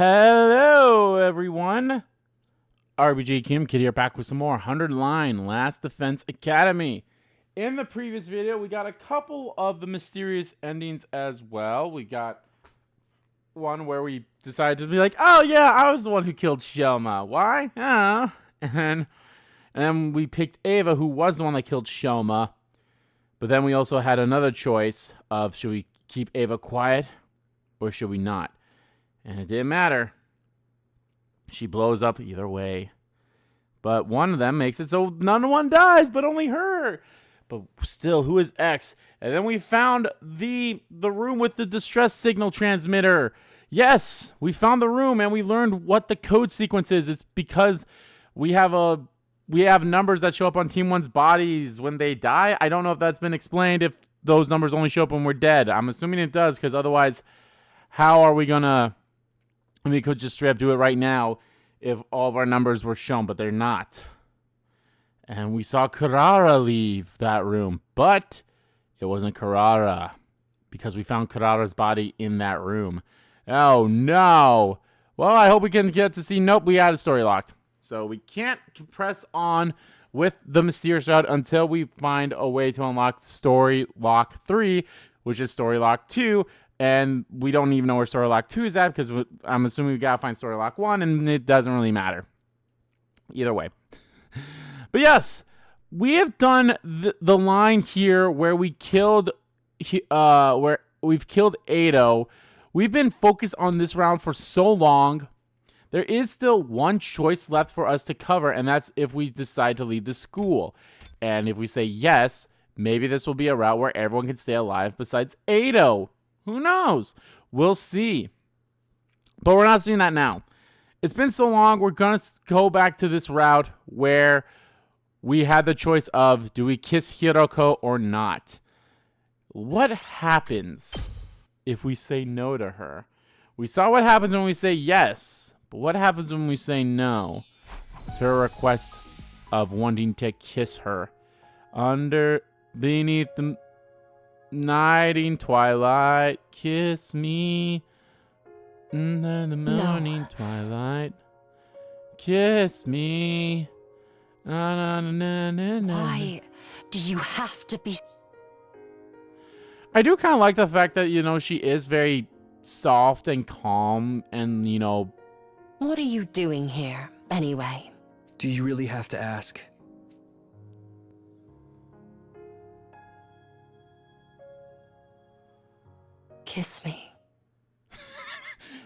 Hello, everyone. RBG Kim Kid here, back with some more 100 Line Last Defense Academy. In the previous video, we got a couple of the mysterious endings as well. We got one where we decided to be like, oh yeah, I was the one who killed Shoma. Why? And then we picked Ava, who was the one that killed Shoma. But then we also had another choice of, should we keep Ava quiet or should we not? And it didn't matter. She blows up either way. But one of them makes it so none one dies, but only her. But still, who is X? And then we found the room with the distress signal transmitter. Yes, we found the room and we learned what the code sequence is. It's because we have numbers that show up on Team 1's bodies when they die. I don't know if that's been explained, if those numbers only show up when we're dead. I'm assuming it does, because otherwise, how are we gonna... We could just straight up do it right now if all of our numbers were shown, but they're not. And we saw Carrara leave that room, but it wasn't Carrara because we found Carrara's body in that room. Oh, no. Well, I hope we can get to see. Nope, we had a story locked. So we can't press on with the mysterious route until we find a way to unlock story lock 3, which is story lock 2. And we don't even know where story lock 2 is at because I'm assuming we gotta find story lock 1, and it doesn't really matter. Either way. But yes, we have done the line here where we killed, where we've killed Ado. We've been focused on this round for so long. There is still one choice left for us to cover, and that's if we decide to leave the school. And if we say yes, maybe this will be a route where everyone can stay alive besides Ado. Who knows? We'll see. But we're not seeing that now. It's been so long, we're going to go back to this route where we had the choice of, do we kiss Hiroko or not? What happens if we say no to her? We saw what happens when we say yes, but what happens when we say no to her request of wanting to kiss her? Beneath the nighting twilight, kiss me. In the morning twilight, kiss me. Na, na, na, na, na. Why do you have to be... I do kind of like the fact that, you know, she is very soft and calm and, you know... What are you doing here, anyway? Do you really have to ask? Kiss me.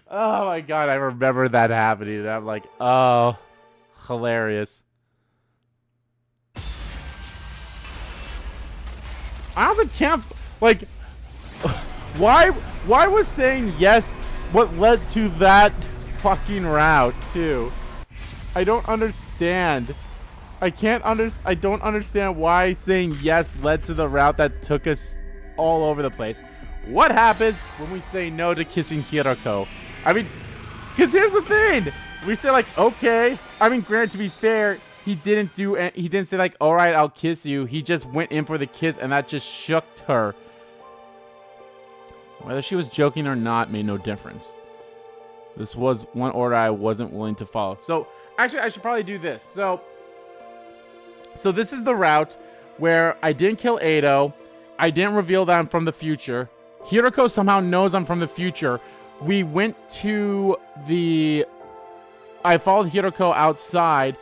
Oh my god, I remember that happening. And I'm like, oh, hilarious. I also can't, like, why was saying yes what led to that fucking route, too? I don't understand. I don't understand why saying yes led to the route that took us all over the place. What happens when we say no to kissing Hiroko? I mean, because here's the thing. We say, like, okay. I mean, granted, to be fair, he didn't say, like, all right, I'll kiss you. He just went in for the kiss, and that just shook her. Whether she was joking or not made no difference. This was one order I wasn't willing to follow. So, actually, I should probably do this. So this is the route where I didn't kill Ado. I didn't reveal that I'm from the future. Hiroko somehow knows I'm from the future. We went to I followed Hiroko outside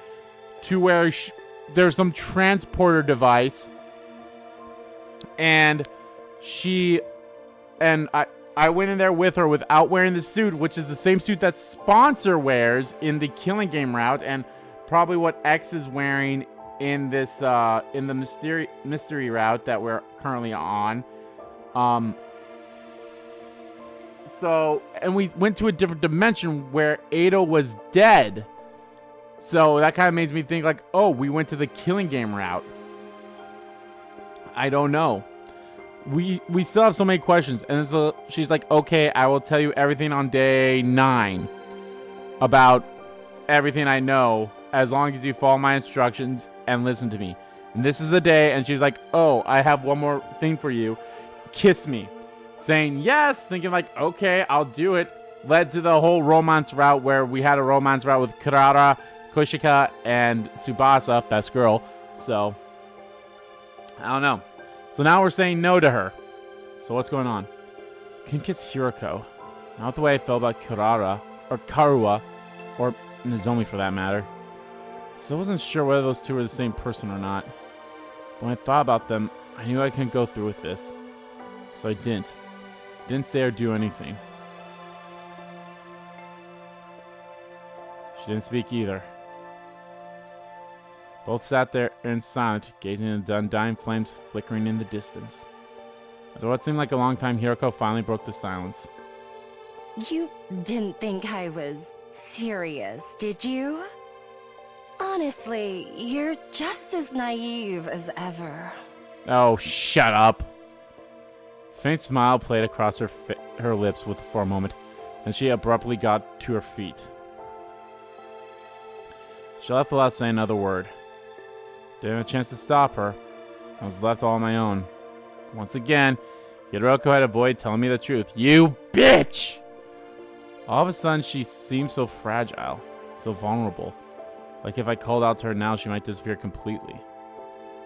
to where there's some transporter device. And I went in there with her without wearing the suit, which is the same suit that Sponsor wears in the killing game route, and probably what X is wearing in this in the mystery route that we're currently on. And we went to a different dimension where Ado was dead. So that kind of makes me think like, oh, we went to the killing game route. I don't know. We still have so many questions. And so she's like, okay, I will tell you everything on day 9 about everything I know as long as you follow my instructions and listen to me. And this is the day. And she's like, oh, I have one more thing for you. Kiss me. Saying yes, thinking like, okay, I'll do it. led to the whole romance route where we had a romance route with Kurara, Kushika, and Tsubasa, best girl. So, I don't know. So now we're saying no to her. So what's going on? Couldn't kiss Hiroko. Not the way I felt about Kurara, or Karua, or Nozomi for that matter. Still wasn't sure whether those two were the same person or not. But when I thought about them, I knew I couldn't go through with this. So I didn't. Didn't say or do anything. She didn't speak either. Both sat there in silence, gazing at the undying flames flickering in the distance. After what seemed like a long time, Hiroko finally broke the silence. You didn't think I was serious, did you? Honestly, you're just as naive as ever. Oh, shut up. A faint smile played across her lips for a moment, and she abruptly got to her feet. She left without saying another word. Didn't have a chance to stop her. I was left all on my own. Once again, Hiroko had avoided telling me the truth. You bitch! All of a sudden, she seemed so fragile, so vulnerable. Like if I called out to her now, she might disappear completely.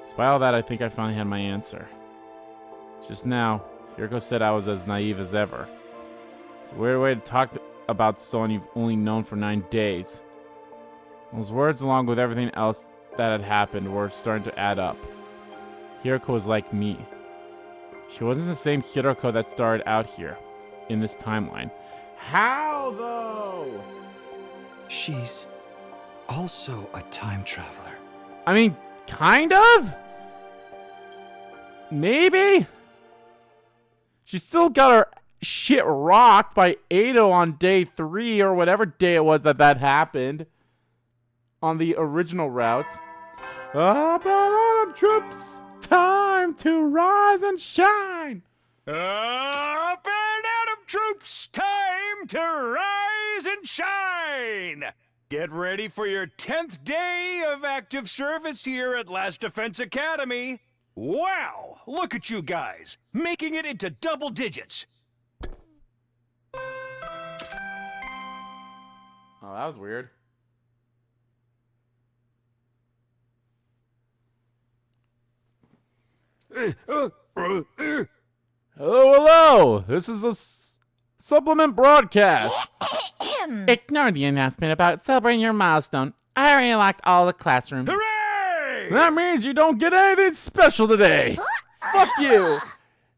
Despite all that, I think I finally had my answer. Just now, Hiroko said I was as naive as ever. It's a weird way to talk about someone you've only known for 9 days. Those words, along with everything else that had happened, were starting to add up. Hiroko was like me. She wasn't the same Hiroko that started out here, in this timeline. How, though? She's also a time traveler. I mean, kind of? Maybe? She still got her shit rocked by Ado on day 3, or whatever day it was that happened. On the original route. Up and autumn troops, time to rise and shine. Up and autumn troops, time to rise and shine. Get ready for your 10th day of active service here at Last Defense Academy. Wow, look at you guys, making it into double digits. Oh, that was weird. Hello. This is a supplement broadcast. Ignore the announcement about celebrating your milestone. I already locked all the classrooms. Hooray! That means you don't get anything special today. Fuck you.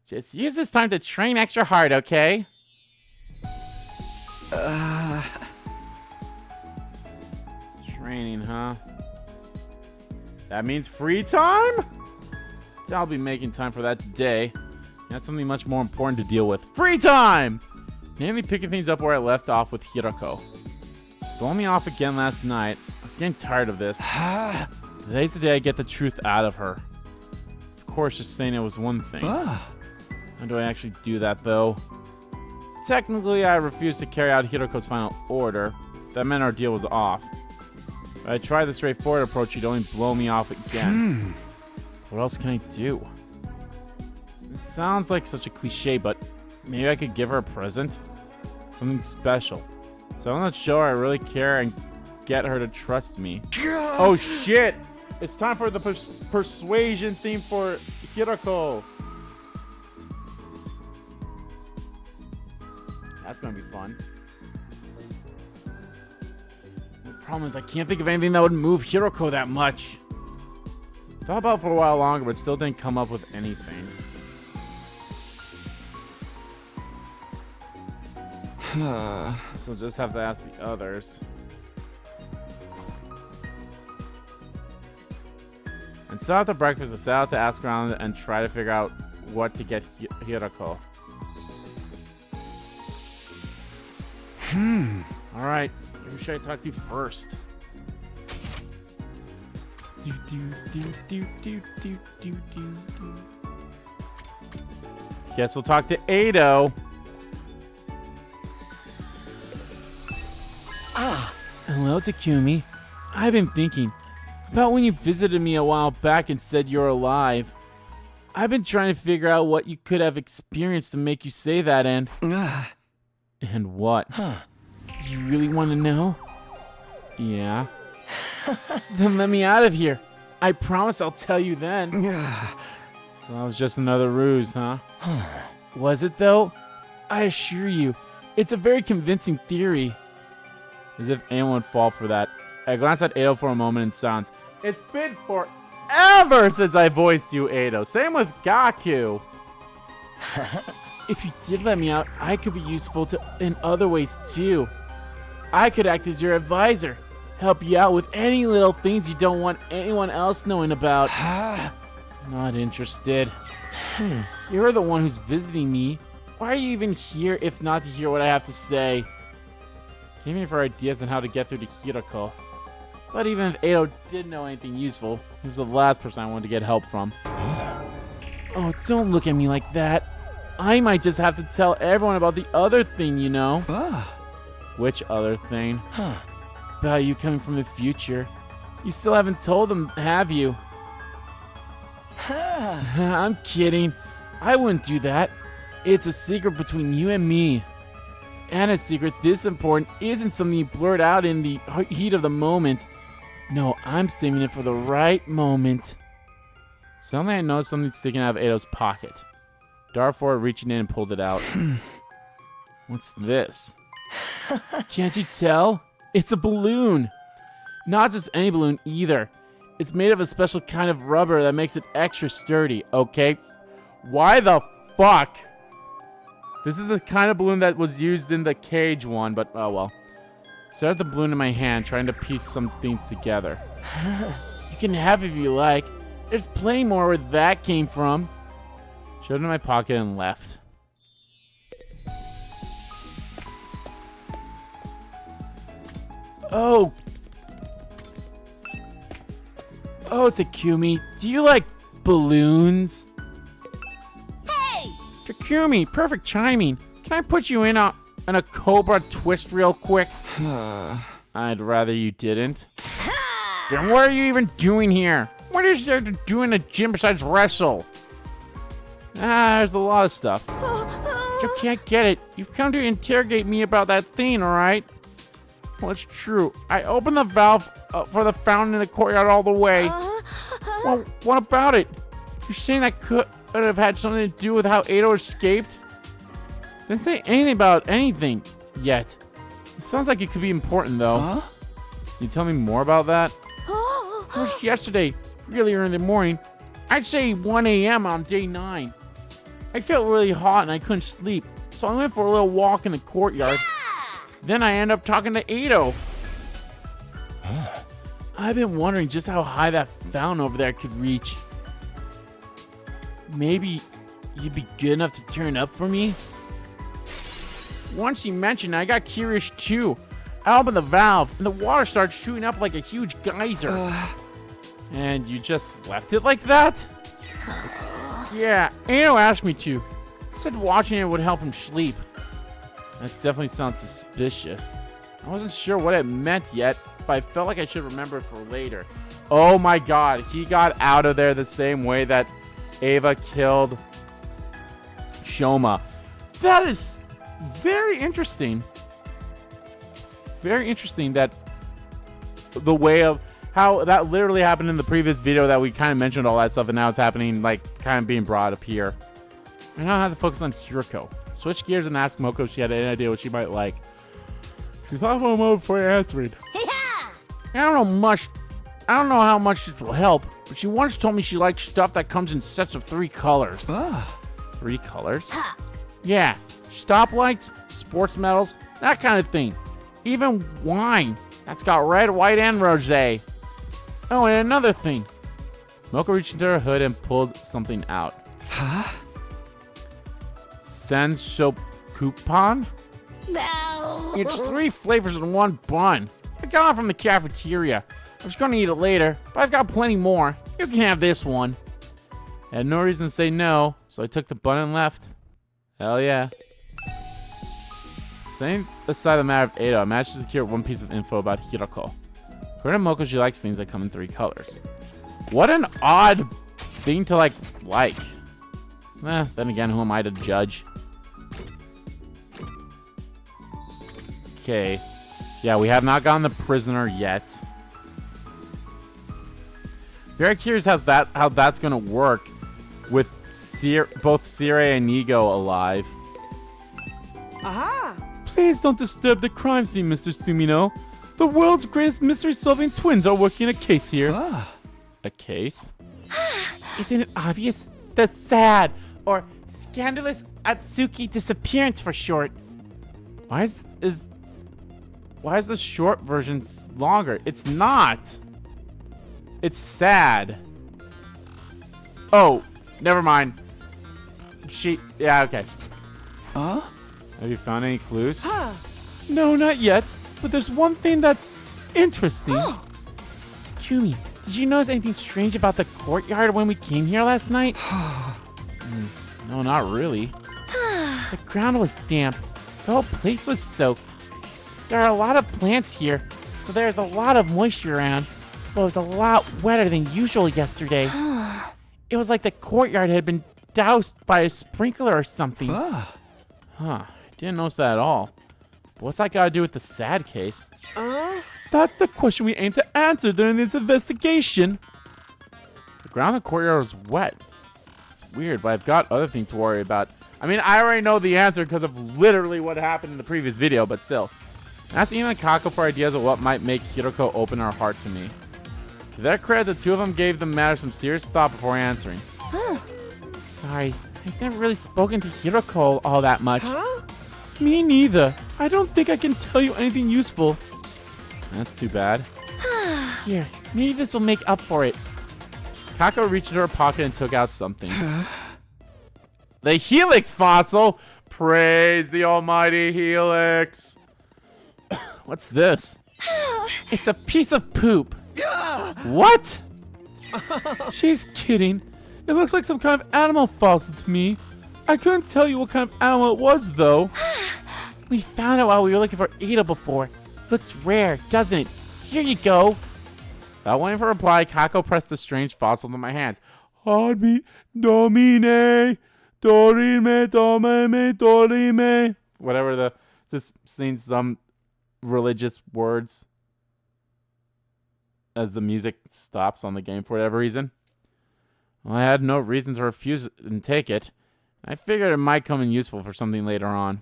Just use this time to train extra hard, okay? Training, huh? That means free time? I'll be making time for that today. That's something much more important to deal with. Free time! Mainly picking things up where I left off with Hiroko. Blowing me off again last night. I was getting tired of this. Today's the day I get the truth out of her. Of course, just saying it was one thing. How do I actually do that, though? Technically, I refused to carry out Hiroko's final order. That meant our deal was off. If I tried the straightforward approach, she'd only blow me off again. What else can I do? It sounds like such a cliche, but maybe I could give her a present? Something special. So I'm not sure I really care and get her to trust me. Oh shit! It's time for the persuasion theme for Hiroko. That's gonna be fun. The problem is I can't think of anything that would move Hiroko that much. Thought about it for a while longer, but still didn't come up with anything. So just have to ask the others. And so after breakfast, I set out to ask around and try to figure out what to get Hiroko. Alright, who should I talk to first? Guess we'll talk to Ado. Hello, Takumi. I've been thinking about when you visited me a while back and said you're alive. I've been trying to figure out what you could have experienced to make you say that, and And what? You really want to know? Yeah. Then let me out of here. I promise I'll tell you then. So that was just another ruse, huh? Was it though? I assure you, it's a very convincing theory. As if anyone would fall for that. I glanced at Edo for a moment in silence. It's been forever since I voiced you, Edo. Same with Gaku. If you did let me out, I could be useful in other ways too. I could act as your advisor. Help you out with any little things you don't want anyone else knowing about. Not interested. You're the one who's visiting me. Why are you even here if not to hear what I have to say? Came here for ideas on how to get through to Hiroko. But even if Edo did know anything useful, he was the last person I wanted to get help from. Oh, don't look at me like that. I might just have to tell everyone about the other thing, you know. Which other thing? About you coming from the future. You still haven't told them, have you? I'm kidding. I wouldn't do that. It's a secret between you and me. And a secret this important isn't something you blurt out in the heat of the moment. No, I'm saving it for the right moment. Suddenly I noticed something sticking out of Edo's pocket. Darted forward, reaching in and pulled it out. What's this? Can't you tell? It's a balloon. Not just any balloon either. It's made of a special kind of rubber that makes it extra sturdy, okay? Why the fuck? This is the kind of balloon that was used in the cage one, but oh well. Set up the balloon in my hand, trying to piece some things together. You can have it if you like. There's plenty more where that came from. Showed it in my pocket and left. Oh, Takumi, do you like balloons? Hey! Takumi, perfect timing. Can I put you in a Cobra twist real quick? I'd rather you didn't. Then what are you even doing here? What is there to do in a gym besides wrestle? There's a lot of stuff. But you can't get it. You've come to interrogate me about that thing, alright? Well, it's true. I opened the valve for the fountain in the courtyard all the way. Well, what about it? You're saying that could have had something to do with how Edo escaped? Didn't say anything about anything yet. It sounds like it could be important, though. Can you tell me more about that? It was yesterday, really early in the morning. I'd say 1 a.m. on day 9. I felt really hot and I couldn't sleep, so I went for a little walk in the courtyard. Then I ended up talking to Edo. I've been wondering just how high that fountain over there could reach. Maybe you'd be good enough to turn up for me? Once you mentioned it, I got curious too. I opened the valve and the water started shooting up like a huge geyser. And you just left it like that? Yeah, Edo asked me to. Said watching it would help him sleep. That definitely sounds suspicious. I wasn't sure what it meant yet, but I felt like I should remember it for later. Oh my god, he got out of there the same way that Ava killed Shoma. That is very interesting. Very interesting that the way of how that literally happened in the previous video that we kind of mentioned all that stuff, and now it's happening, like, kind of being brought up here. And now I have to focus on Hiroko. Switch gears and ask Moko if she had any idea what she might like. She thought for a moment before answering. I don't know how much this will help, but she once told me she likes stuff that comes in sets of 3 colors. 3 colors? Yeah, stoplights, sports medals, that kind of thing. Even wine. That's got red, white, and rosé. Oh, and another thing. Moko reached into her hood and pulled something out. Senso coupon? No! It's 3 flavors in 1 bun. I got it from the cafeteria. I was going to eat it later, but I've got plenty more. You can have this one. I had no reason to say no, so I took the bun and left. Hell yeah. Setting aside the matter of Edo, I managed to secure one piece of info about Hiroko. According to Moko, she likes things that come in 3 colors. What an odd thing to like. Then again, who am I to judge? Okay. Yeah, we have not gotten the prisoner yet. Very curious how that's gonna work with both Sirei and Nigo alive. Aha! Please don't disturb the crime scene, Mr. Sumino. The world's greatest mystery-solving twins are working a case here. A case? Isn't it obvious? The sad or scandalous Atsuki disappearance for short. Why is the short version longer? It's not. It's sad. Oh, never mind. Yeah, okay. Huh? Have you found any clues? No, not yet. But there's one thing that's interesting. Takumi, did you notice anything strange about the courtyard when we came here last night? No, not really. The ground was damp. The whole place was soaked. There are a lot of plants here, so there's a lot of moisture around. But it was a lot wetter than usual yesterday. It was like the courtyard had been doused by a sprinkler or something. Huh, didn't notice that at all. But what's that got to do with the sad case? That's the question we aim to answer during this investigation. The ground in the courtyard was wet. It's weird, but I've got other things to worry about. I mean, I already know the answer because of literally what happened in the previous video, but still. Ask Ina and Kako for ideas of what might make Hiroko open her heart to me. To their credit, the two of them gave the matter some serious thought before answering. Sorry, I've never really spoken to Hiroko all that much. Me neither. I don't think I can tell you anything useful. That's too bad. Here, maybe this will make up for it. Kako reached into her pocket and took out something. The Helix fossil! Praise the almighty Helix! What's this? It's a piece of poop. What? She's kidding. It looks like some kind of animal fossil to me. I couldn't tell you what kind of animal it was, though. We found it while we were looking for Ito before. Looks rare, doesn't it? Here you go. Without waiting for a reply, Kako pressed the strange fossil into my hands. Heartbeat, domine, dorime, domine, dorime. Whatever just saying some religious words as the music stops on the game for whatever reason. Well, I had no reason to refuse and take it. I figured it might come in useful for something later on.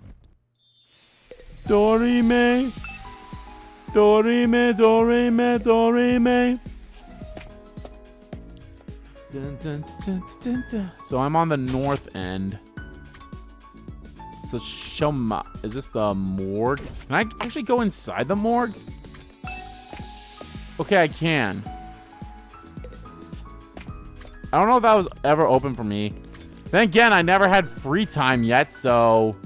Dorime, dorime, dorime, dorime. Dun, dun, dun, dun, dun. So I'm on the north end. So Shoma, is this the morgue? Can I actually go inside the morgue? Okay, I can. I don't know if that was ever open for me. Then again, I never had free time yet, so...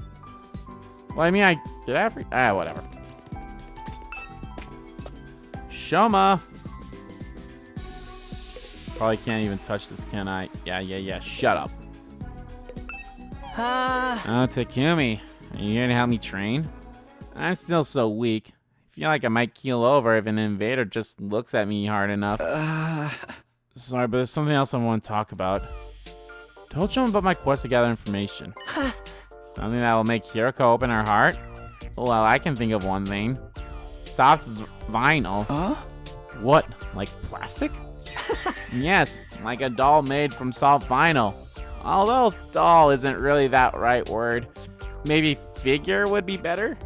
Well, I mean, did I have free... whatever. Shoma! Probably can't even touch this, can I? Yeah. Shut up. Oh, Takumi. Are you here to help me train? I'm still so weak. I feel like I might keel over if an invader just looks at me hard enough. Sorry, but there's something else I want to talk about. Told Shoma about my quest to gather information. Something that will make Hiroko open her heart? Well, I can think of one thing. Soft vinyl. What, like plastic? Yes, like a doll made from soft vinyl. Although doll isn't really that right word. Maybe figure would be better?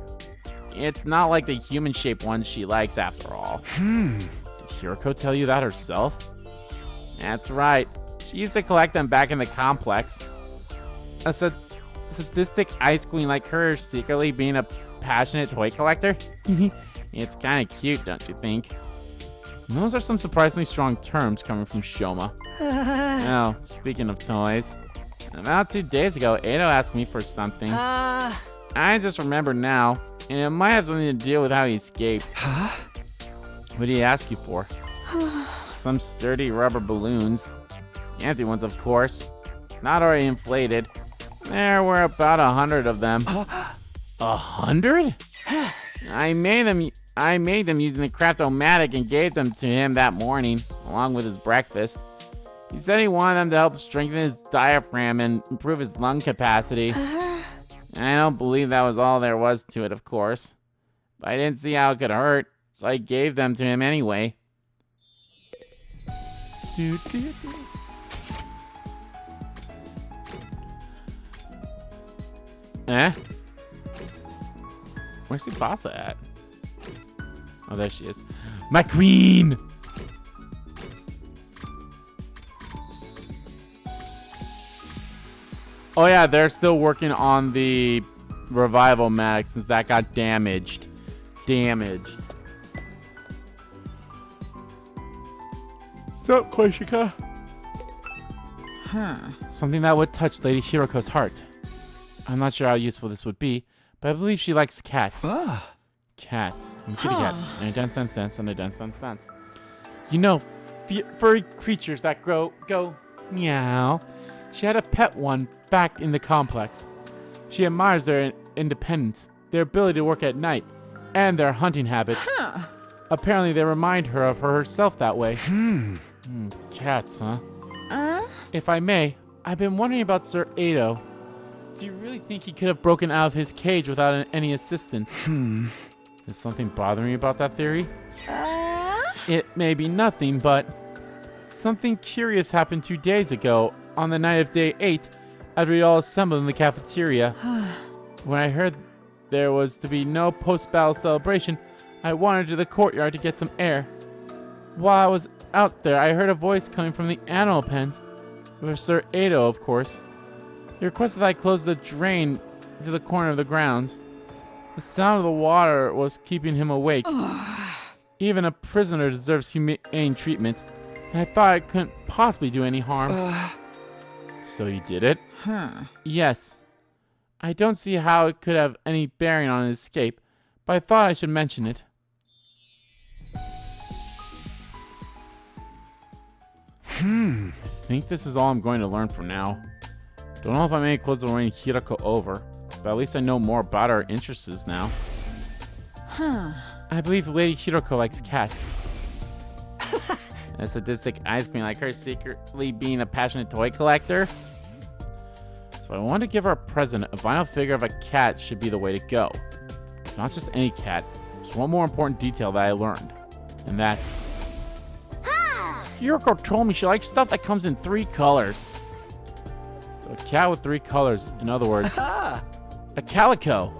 It's not like the human-shaped ones she likes after all. Did Hiroko tell you that herself? That's right. She used to collect them back in the complex. A sadistic ice queen like her secretly being a passionate toy collector? It's kind of cute, don't you think? Those are some surprisingly strong terms coming from Shoma. Oh, speaking of toys. About 2 days ago, Edo asked me for something. I just remember now, and it might have something to do with how he escaped. What did he ask you for? Some sturdy rubber balloons. The empty ones, of course. Not already inflated. There were about 100 of them. 100? I made them using the Craft-O-Matic and gave them to him that morning, along with his breakfast. He said he wanted them to help strengthen his diaphragm and improve his lung capacity. I don't believe that was all there was to it, of course. but I didn't see how it could hurt, so I gave them to him anyway. Eh? Where's Tsubasa at? Oh, there she is. My queen! Oh yeah, they're still working on the revival mag since that got damaged. So, Koishika. Something that would touch Lady Hiroko's heart. I'm not sure how useful this would be, but I believe she likes cats. Cats. I'm a kitty cat. And a dance. You know, furry creatures that go meow. She had a pet one back in the complex. She admires their independence, their ability to work at night, and their hunting habits. Apparently, they remind her of herself that way. Cats, huh? If I may, I've been wondering about Sir Edo. Do you really think he could have broken out of his cage without any assistance? Is something bothering you about that theory? It may be nothing, but something curious happened 2 days ago on the night of day 8 after we all assembled in the cafeteria. When I heard there was to be no post-battle celebration, I wandered to the courtyard to get some air. While I was out there, I heard a voice coming from the animal pens. It was Sir Edo, of course. He requested that I close the drain to the corner of the grounds. The sound of the water was keeping him awake. Even a prisoner deserves humane treatment, and I thought I couldn't possibly do any harm. So you did it? Yes. I don't see how it could have any bearing on his escape, but I thought I should mention it. I think this is all I'm going to learn for now. Don't know if I'm any closer to winning Hiroko over, but at least I know more about her interests now. I believe Lady Hiroko likes cats. A sadistic ice queen like her secretly being a passionate toy collector. So I want to give her a present. A vinyl figure of a cat should be the way to go. Not just any cat. There's one more important detail that I learned. And that's... Hiroko told me she likes stuff that comes in 3 colors. So a cat with 3 colors. In other words, a calico.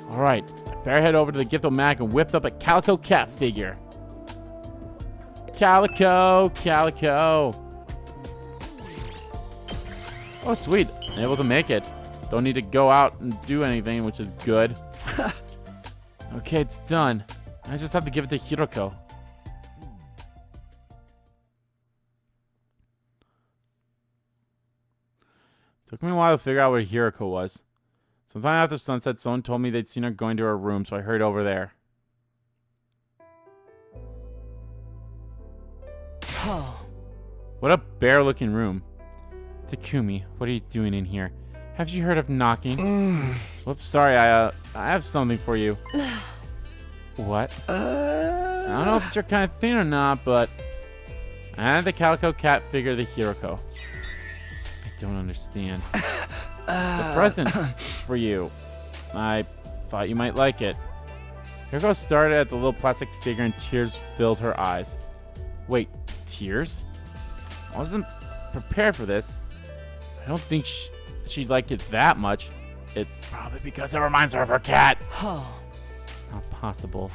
Alright, I better head over to the Gift-O-Matic and whip up a calico cat figure. Calico. Oh, sweet. I'm able to make it. Don't need to go out and do anything, which is good. Okay, it's done. I just have to give it to Hiroko. Took me a while to figure out where Hiroko was. Sometime after sunset, someone told me they'd seen her going to her room, so I hurried over there. What a bare-looking room. Takumi, what are you doing in here? Have you heard of knocking? Whoops, sorry, I have something for you. What? I don't know if it's your kind of thing or not, but I had the calico cat figure, the Hiroko. I don't understand. It's a present for you. I thought you might like it. Hiroko started at the little plastic figure and tears filled her eyes. Wait, tears? I wasn't prepared for this. I don't think she'd like it that much. It's probably because it reminds her of her cat. It's not possible.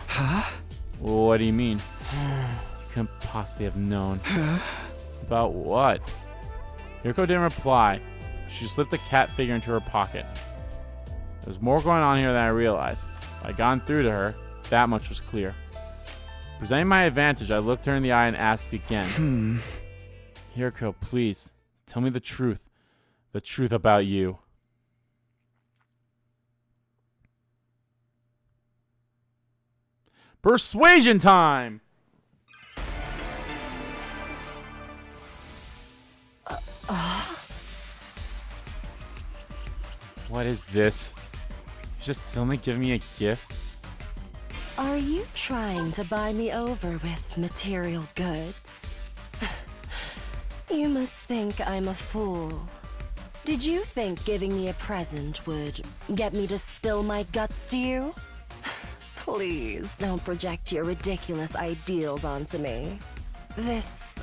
What do you mean? You couldn't possibly have known. About what? Hiroko didn't reply. She slipped the cat figure into her pocket. There's more going on here than I realized. If I'd gone through to her, that much was clear. Presenting my advantage, I looked her in the eye and asked again. Hiroko, please, tell me the truth. The truth about you. Persuasion time! What is this? You just suddenly give me a gift? Are you trying to buy me over with material goods? You must think I'm a fool. Did you think giving me a present would get me to spill my guts to you? Please don't project your ridiculous ideals onto me. This,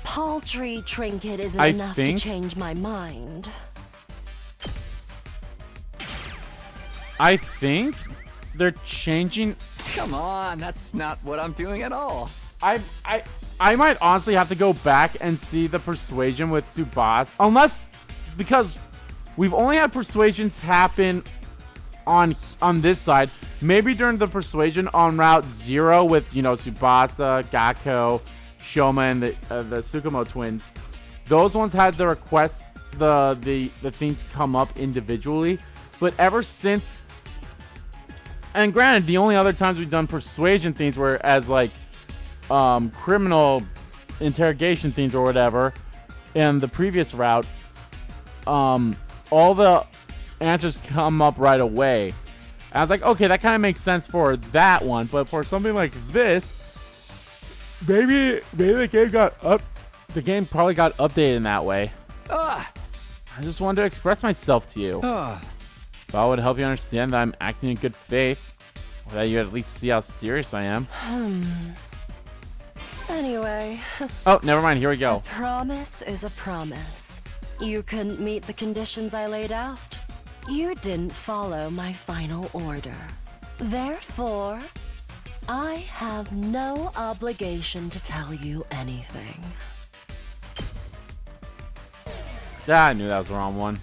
paltry trinket isn't enough to change my mind. I think they're changing. Come on, that's not what I'm doing at all. I might honestly have to go back and see the persuasion with Tsubasa, because we've only had persuasions happen on this side. Maybe during the persuasion on Route 0 with, you know, Tsubasa, Gakko, Shoma, and the Tsukumo twins. Those ones had the request, the things come up individually. But ever since, and granted, the only other times we've done persuasion things were as like criminal interrogation things or whatever in the previous route. All the answers come up right away. I was like, okay, that kind of makes sense for that one, but for something like this, maybe the game probably got updated in that way. I just wanted to express myself to you. Thought it would help you understand that I'm acting in good faith, or that you at least see how serious I am. Anyway. Oh, never mind. Here we go. A promise is a promise. You couldn't meet the conditions I laid out. You didn't follow my final order. Therefore, I have no obligation to tell you anything. Yeah, I knew that was the wrong one.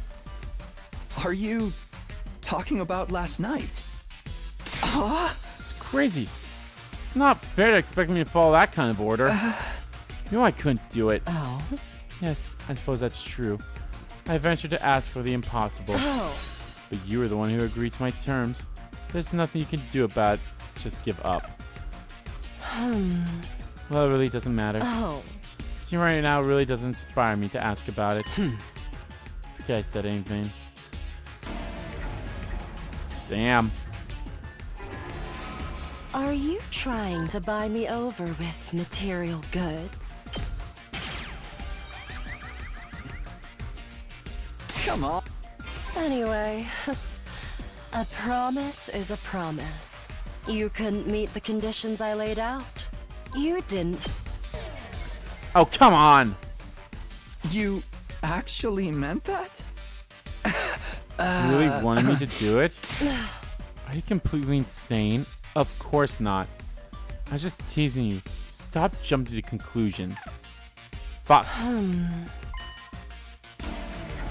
Are you talking about last night? It's crazy. It's not fair to expect me to follow that kind of order. You know I couldn't do it. Oh. Yes, I suppose that's true. I ventured to ask for the impossible. Oh. But you were the one who agreed to my terms. There's nothing you can do about it. Just give up. Well, it really doesn't matter. Oh. See, right now really doesn't inspire me to ask about it. Forget I said anything. Damn. Are you trying to buy me over with material goods? Come on. Anyway, a promise is a promise. You couldn't meet the conditions I laid out. You didn't. Oh, come on. You actually meant that? You really wanted me to do it? Are you completely insane? Of course not. I was just teasing you. Stop jumping to conclusions. Fuck.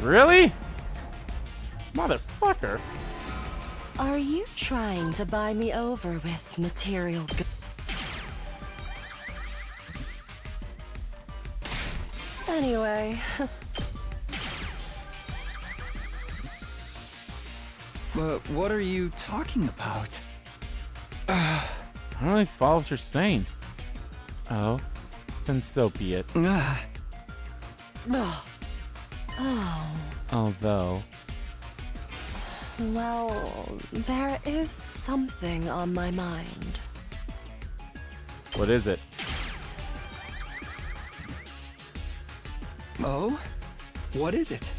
Really? Motherfucker. Are you trying to buy me over with material goods? Anyway. But what are you talking about? I don't really follow what you're saying. Oh, then so be it. Oh. Although, Well, there is something on my mind. what is it? Oh? What is it?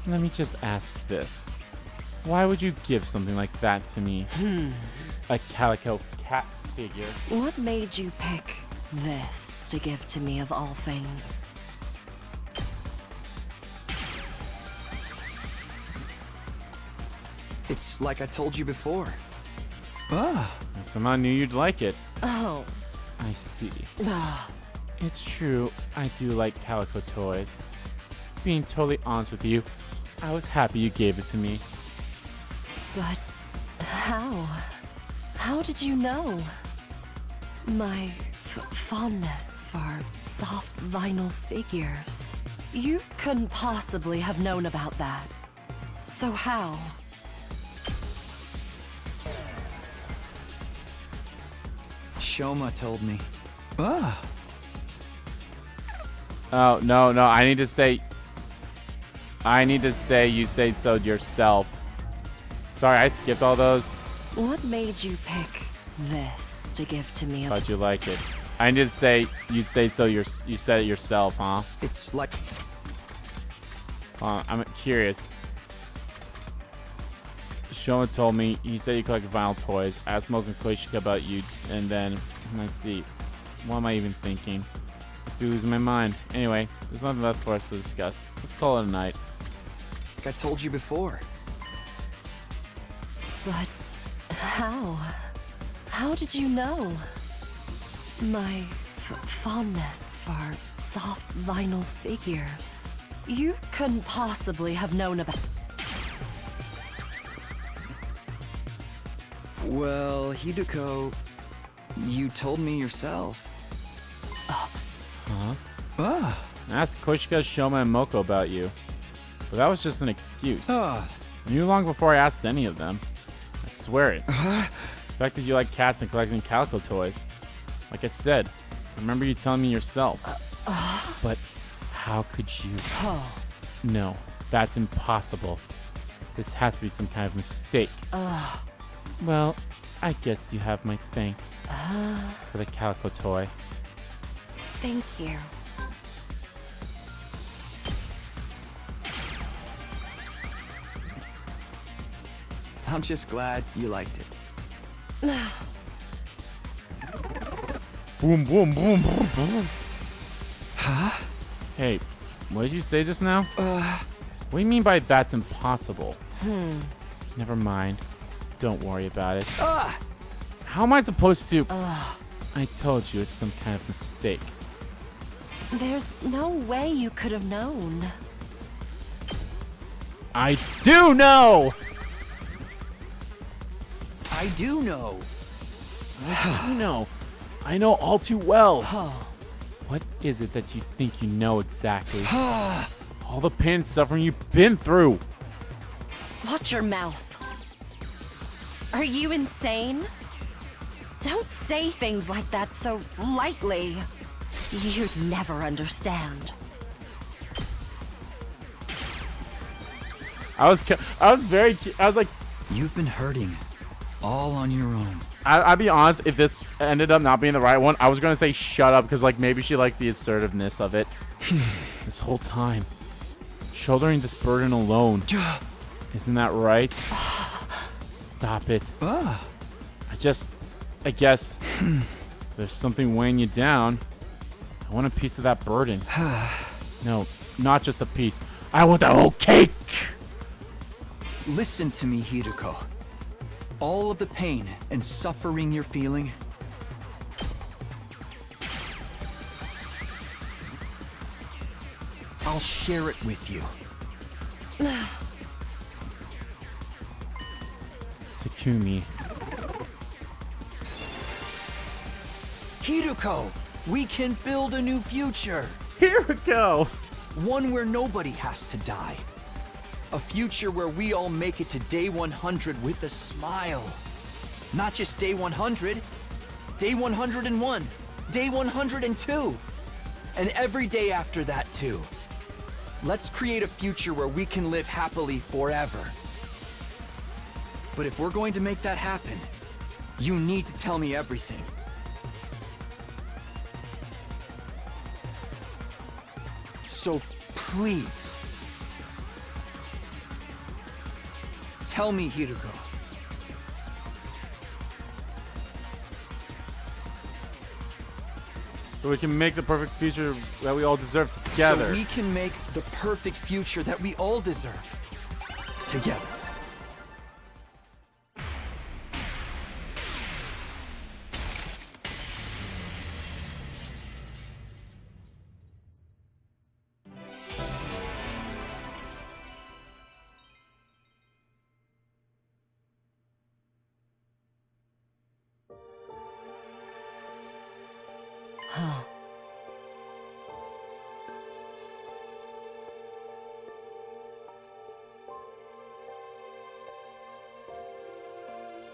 Let me just ask this. Why would you give something like that to me? A calico cat figure. What made you pick this to give to me of all things? It's like I told you before. I somehow knew you'd like it. Oh. I see. Ah. It's true, I do like calico toys. Being totally honest with you, I was happy you gave it to me. But how? How did you know? My fondness for soft vinyl figures. You couldn't possibly have known about that. So how? Shoma told me. Oh, no, I need to say you say so yourself. Sorry, I skipped all those. What made you pick this to give to me? Thought you like it. I need to say you say so you said it yourself, huh? It's like... I'm curious. Shoma told me he said you collect vinyl toys. I asked Mocha and Koishika about you, and then let's see. What am I even thinking? Must be losing my mind. Anyway, there's nothing left for us to discuss. Let's call it a night. Like I told you before. But how? How did you know? My fondness for soft vinyl figures. You couldn't possibly have known about... Well, Hideko, you told me yourself. Huh? Ah. I asked Koishika, Shoma, and Moko about you. But that was just an excuse. I knew long before I asked any of them. I swear it. The fact that you like cats and collecting calico toys. Like I said, I remember you telling me yourself. But how could you? No, that's impossible. This has to be some kind of mistake. Well, I guess you have my thanks for the calico toy. Thank you. I'm just glad you liked it. Boom, boom, boom, boom, boom. Huh? Hey, what did you say just now? What do you mean by that's impossible? Never mind. Don't worry about it. How am I supposed to... I told you it's some kind of mistake. There's no way you could have known. I do know! I do know. I do know. I know all too well. What is it that you think you know exactly? All the pain and suffering you've been through. Watch your mouth. Are you insane? Don't say things like that so lightly. You'd never understand. I was like, You've been hurting all on your own. I'll be honest, if this ended up not being the right one, I was gonna say shut up, because like maybe she likes the assertiveness of it. This whole time, shouldering this burden alone. Isn't that right? Stop it. I guess there's something weighing you down. I want a piece of that burden. No, not just a piece. I want the whole cake! Listen to me, Hideko. All of the pain and suffering you're feeling, I'll share it with you. Takumi. Hideko, we can build a new future. Here we go! One where nobody has to die. A future where we all make it to day 100 with a smile. Not just day 100, day 101, day 102, and every day after that too. Let's create a future where we can live happily forever. But if we're going to make that happen, you need to tell me everything. So please, tell me, Hideko. So we can make the perfect future that we all deserve together. So we can make the perfect future that we all deserve together.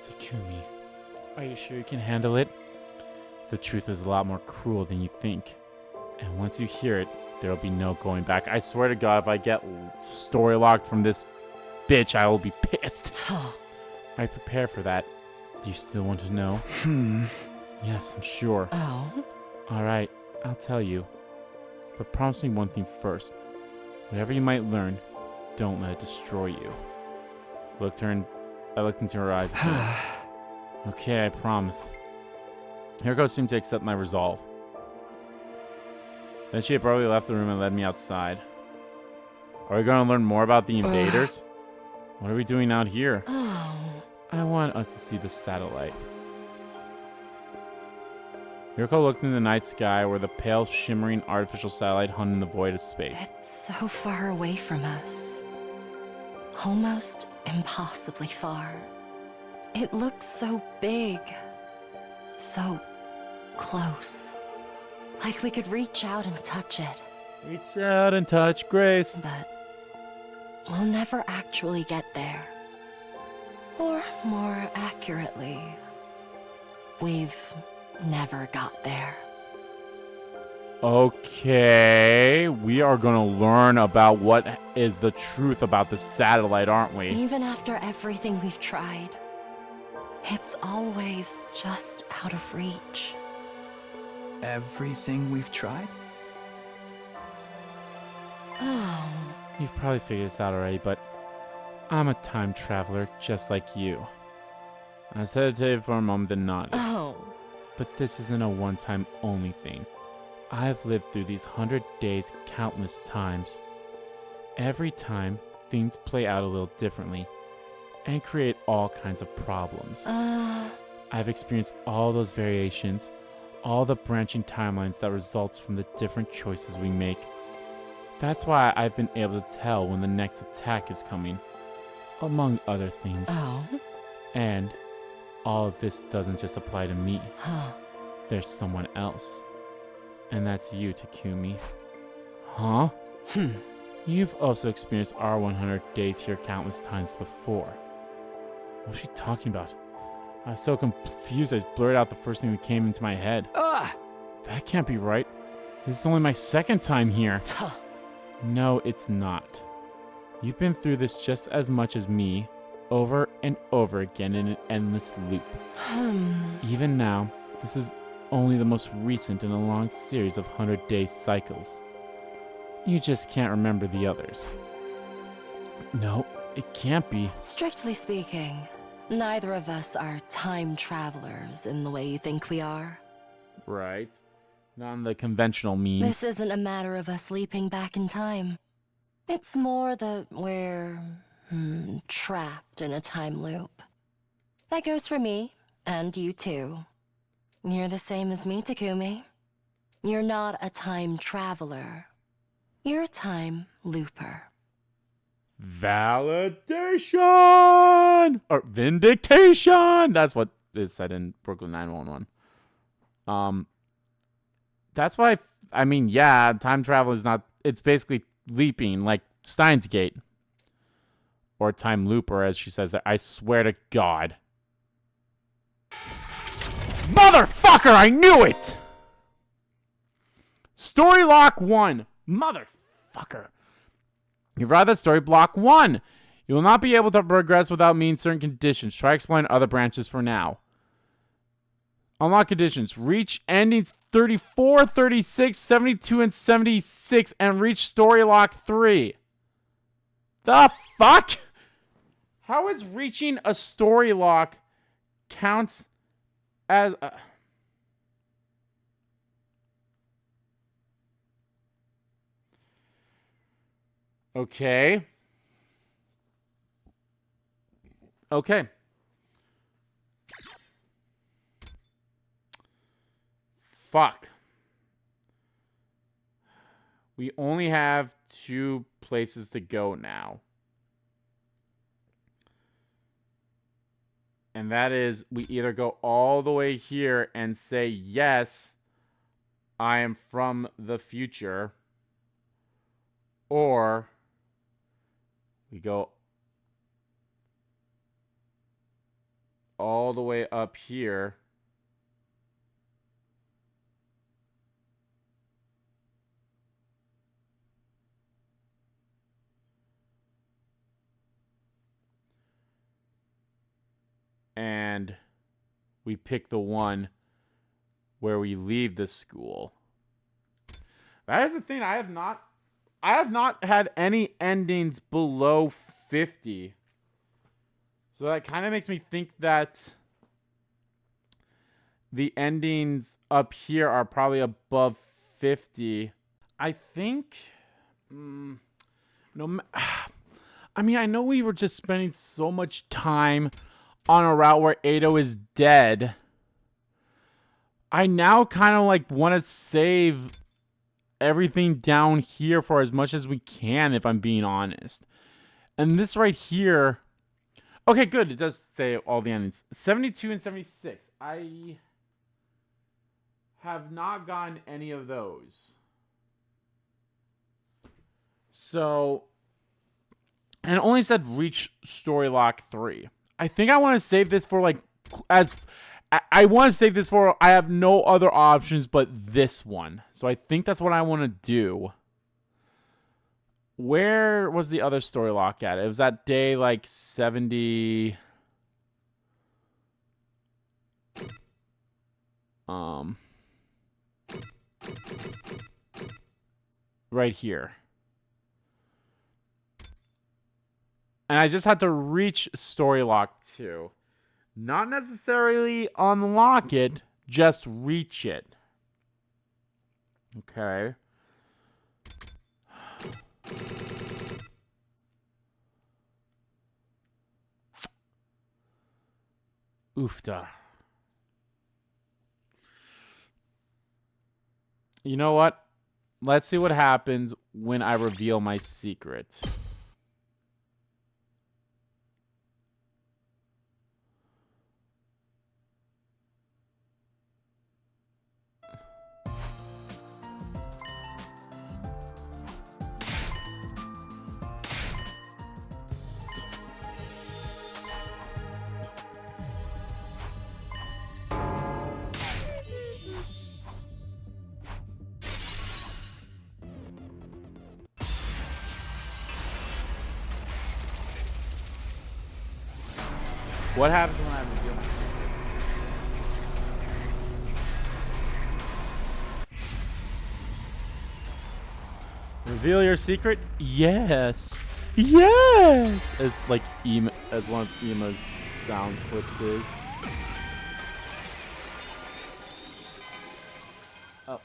Takumi, are you sure you can handle it? The truth is a lot more cruel than you think. And once you hear it, there'll be no going back. I swear to God, if I get story locked from this bitch, I will be pissed. I prepare for that. Do you still want to know? Yes, I'm sure. Oh? Alright, I'll tell you. But promise me one thing first. Whatever you might learn, don't let it destroy you. I looked into her eyes again. Okay, I promise. Hiroko seemed to accept my resolve. Then she abruptly left the room and led me outside. Are we going to learn more about the invaders? What are we doing out here? Oh. I want us to see the satellite. Hiroko looked in the night sky where the pale, shimmering artificial satellite hung in the void of space. It's so far away from us. Almost impossibly far. It looks so big. So close. Like we could reach out and touch it. Reach out and touch Grace. But we'll never actually get there. Or more accurately, we've never got there. Okay, we are going to learn about what is the truth about the satellite, aren't we? Even after everything we've tried, it's always just out of reach. Everything we've tried? Oh. You've probably figured this out already, but I'm a time traveler just like you. I hesitated for a moment then nodded. Oh. But this isn't a one-time only thing. I've lived through these 100 days countless times. Every time, things play out a little differently and create all kinds of problems. I've experienced all those variations, all the branching timelines that results from the different choices we make. That's why I've been able to tell when the next attack is coming, among other things. Oh. And all of this doesn't just apply to me. Huh. There's someone else. And that's you, Takumi. Huh? You've also experienced our 100 days here countless times before. What was she talking about? I was so confused I blurted out the first thing that came into my head. That can't be right. This is only my second time here. Tuh. No, it's not. You've been through this just as much as me, over and over again in an endless loop. Even now, this is only the most recent in a long series of 100-day cycles. You just can't remember the others. No, it can't be. Strictly speaking, neither of us are time travelers in the way you think we are. Right. Not in the conventional means. This isn't a matter of us leaping back in time. It's more that we're trapped in a time loop. That goes for me, and you too. You're the same as me, Takumi. You're not a time traveler. You're a time looper. Validation! Or vindication! That's what is said in Brooklyn 911. That's why, I mean, yeah, time travel is not, it's basically leaping, like Steins Gate. Or time looper, as she says, I swear to God. Motherfucker, I knew it! Story lock 1. Motherfucker. You've read that story block 1. You will not be able to progress without meeting certain conditions. Try exploring other branches for now. Unlock conditions. Reach endings 34, 36, 72, and 76, and reach story lock 3. The fuck? How is reaching a story lock counts as a... Okay. Okay. Fuck. We only have 2 places to go now. And that is, we either go all the way here and say, yes, I am from the future. Or we go all the way up here. And we pick the one where we leave the school. That is the thing. I have not I have not had any endings below 50. So that kind of makes me think that the endings up here are probably above 50. I think... no, I mean, I know we were just spending so much time on a route where Ado is dead. I now kind of like want to save everything down here for as much as we can, if I'm being honest. And this right here... Okay, good. It does say all the endings. 72 and 76. I have not gotten any of those. So... And it only said reach story lock 3. I think I want to save this for like... I want to save this for... I have no other options but this one. So I think that's what I want to do. Where was the other story lock at? It was at day like 70... Right here. And I just had to reach story lock 2. Not necessarily unlock it, just reach it. Okay. Oofda. You know what? Let's see what happens when I reveal my secret. What happens when I reveal my secret? Reveal your secret? Yes. Yes! As like as one of Ema's sound clips is. Oh.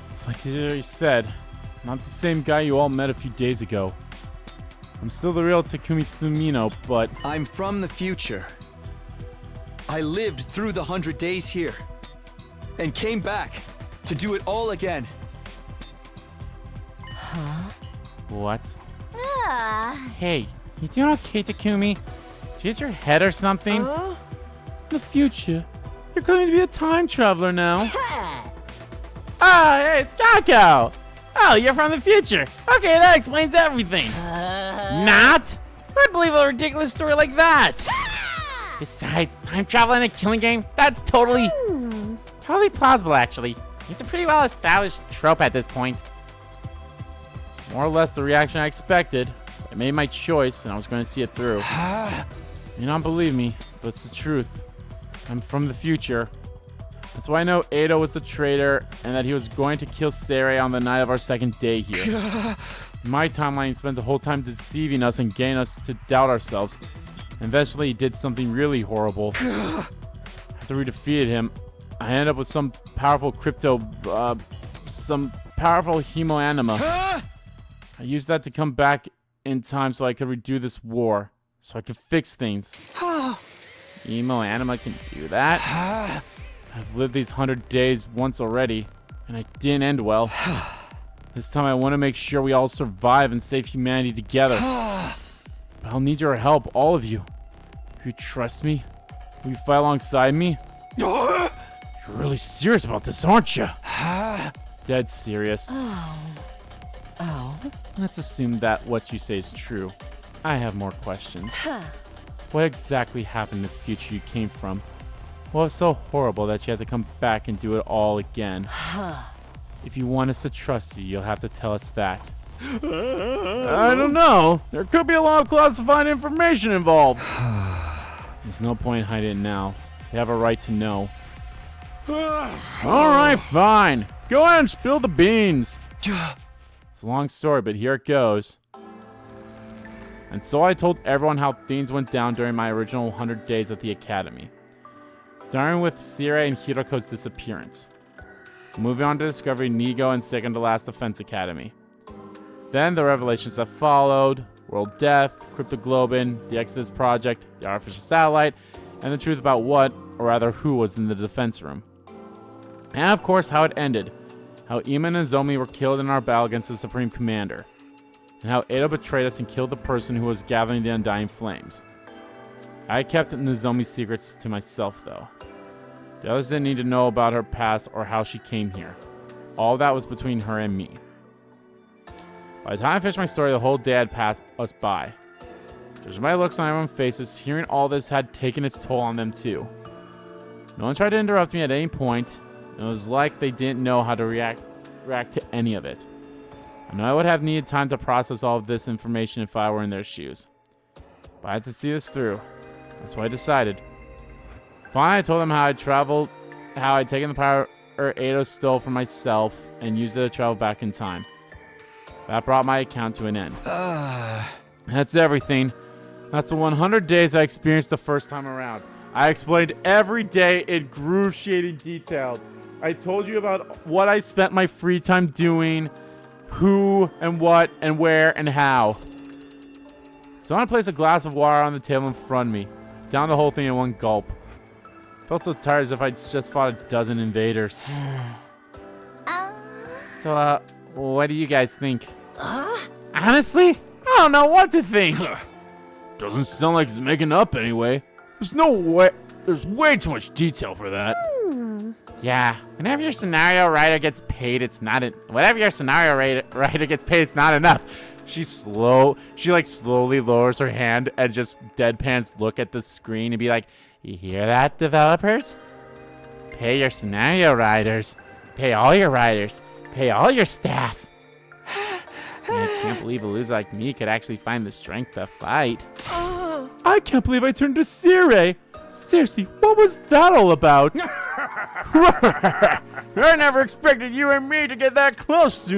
It's like you said, not the same guy you all met a few days ago. I'm still the real Takumi Sumino, but... I'm from the future. I lived through the 100 days here. And came back to do it all again. Huh? What? Hey, you doing okay, Takumi? Did you hit your head or something? In the future, you're going to be a time traveler now. Ah, hey, it's Kako! Oh, you're from the future. Okay, that explains everything. Not? I'd believe a ridiculous story like that. Besides, time travel in a killing game? That's totally plausible, actually. It's a pretty well-established trope at this point. More or less the reaction I expected. I made my choice, and I was going to see it through. You don't believe me, but it's the truth. I'm from the future. That's why I know Edo was the traitor, and that he was going to kill Sirei on the night of our second day here. In my timeline, he spent the whole time deceiving us and getting us to doubt ourselves. And eventually, he did something really horrible. After we defeated him, I ended up with some powerful some powerful Hemoanima. I used that to come back in time so I could redo this war, so I could fix things. Hemoanima can do that. I've lived these 100 days once already, and I didn't end well. This time I want to make sure we all survive and save humanity together. But I'll need your help, all of you. If you trust me, will you fight alongside me? You're really serious about this, aren't you? Dead serious. Oh? Let's assume that what you say is true. I have more questions. What exactly happened in the future you came from? What was so horrible that you had to come back and do it all again? If you want us to trust you, you'll have to tell us that. I don't know. There could be a lot of classified information involved. There's no point in hiding it now. They have a right to know. Alright, fine. Go ahead and spill the beans. It's a long story, but here it goes. And so I told everyone how things went down during my original 100 days at the academy. Starting with Sirei and Hiroko's disappearance. Moving on to discovery Nigo and second to last Defense Academy. Then the revelations that followed, World Death, Cryptoglobin, the Exodus Project, the Artificial Satellite, and the truth about what, or rather who, was in the defense room. And of course how it ended. How Ima and Nozomi were killed in our battle against the Supreme Commander. And how Edo betrayed us and killed the person who was gathering the Undying Flames. I kept Nozomi's secrets to myself though. The others didn't need to know about her past or how she came here. All that was between her and me. By the time I finished my story, the whole day had passed us by. Judging by the looks on everyone's faces, hearing all this had taken its toll on them too. No one tried to interrupt me at any point, and it was like they didn't know how to react to any of it. I know I would have needed time to process all of this information if I were in their shoes. But I had to see this through. That's what I decided. Finally, I told them how I'd traveled, how I'd taken the power Edo stole from myself and used it to travel back in time. That brought my account to an end. That's everything. That's the 100 days I experienced the first time around. I explained every day in excruciating detail. I told you about what I spent my free time doing, who and what and where and how. Someone placed a glass of water on the table in front of me. Down the whole thing in one gulp. Felt so tired as if I just fought a dozen invaders. So, what do you guys think? Honestly, I don't know what to think. Doesn't sound like it's making up anyway. There's no way. There's way too much detail for that. Yeah, whenever your scenario writer gets paid, it's not whatever your scenario writer gets paid, it's not enough. She slowly lowers her hand and just deadpans look at the screen and be like, "You hear that, developers? Pay your scenario writers. Pay all your writers. Pay all your staff." I can't believe a loser like me could actually find the strength to fight. I can't believe I turned to Sirei. Seriously, what was that all about? I never expected you and me to get that close,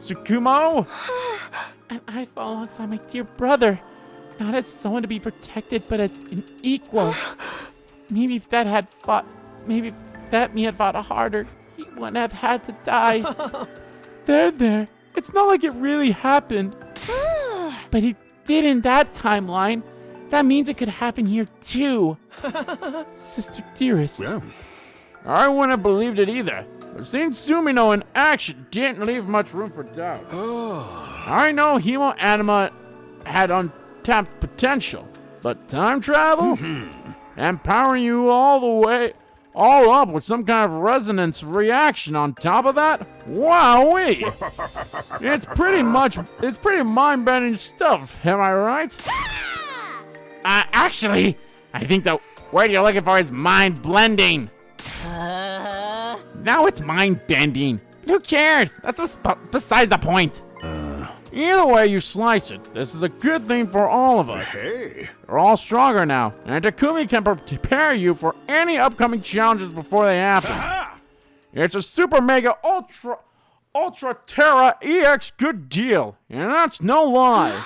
Tsukumo. And I fought alongside my dear brother. Not as someone to be protected, but as an equal. Maybe if that had fought harder, he wouldn't have had to die. There. It's not like it really happened. But it did in that timeline. That means it could happen here too. Sister dearest. Yeah. I wouldn't have believed it either. But seeing Sumino in action didn't leave much room for doubt. I know Hemoanima had untapped potential, but time travel? Empowering you all up with some kind of resonance reaction on top of that? Wowee! It's pretty mind-bending stuff, am I right? Actually, I think the word you're looking for is mind-blending. Now it's mind-bending. Who cares? That's besides the point. Either way you slice it, this is a good thing for all of us. Hey. We're all stronger now, and Takumi can prepare you for any upcoming challenges before they happen. Aha! It's a super mega ultra terra EX good deal, and that's no lie.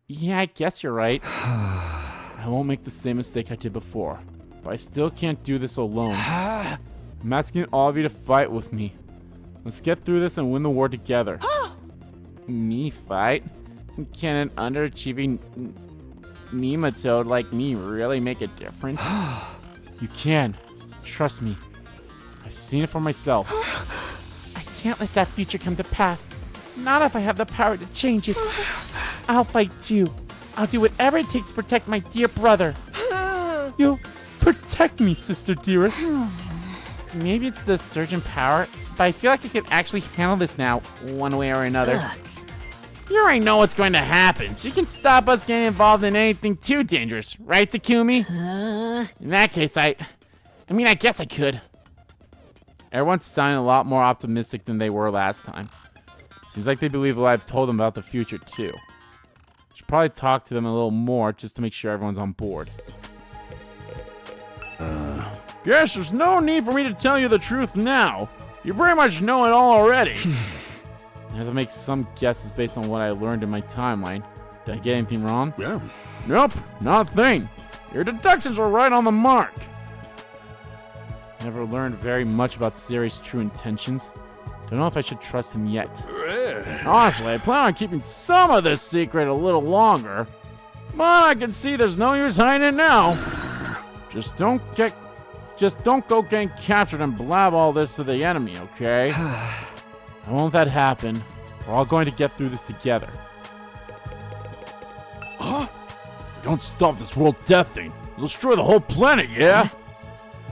Yeah, I guess you're right. I won't make the same mistake I did before, but I still can't do this alone. I'm asking all of you to fight with me. Let's get through this and win the war together. Me fight? Can an underachieving nematode like me really make a difference? You can. Trust me. I've seen it for myself. I can't let that future come to pass. Not if I have the power to change it. I'll fight too. I'll do whatever it takes to protect my dear brother. You'll protect me, sister dearest. Maybe it's the surge in power, but I feel like I can actually handle this now, one way or another. You already know what's going to happen, so you can stop us getting involved in anything too dangerous, right, Takumi? In that case, I guess I could. Everyone's sounding a lot more optimistic than they were last time. Seems like they believe what I've told them about the future, too. Should probably talk to them a little more just to make sure everyone's on board. Guess there's no need for me to tell you the truth now. You pretty much know it all already. I have to make some guesses based on what I learned in my timeline. Did I get anything wrong? Yeah. Nope, not a thing. Your deductions were right on the mark. Never learned very much about Sirei's true intentions. Don't know if I should trust him yet. Honestly, I plan on keeping some of this secret a little longer. But I can see there's no use hiding it now. Just don't go getting captured and blab all this to the enemy, okay? I won't let that happen. We're all going to get through this together. Huh? Don't stop this world death thing. It'll destroy the whole planet, yeah?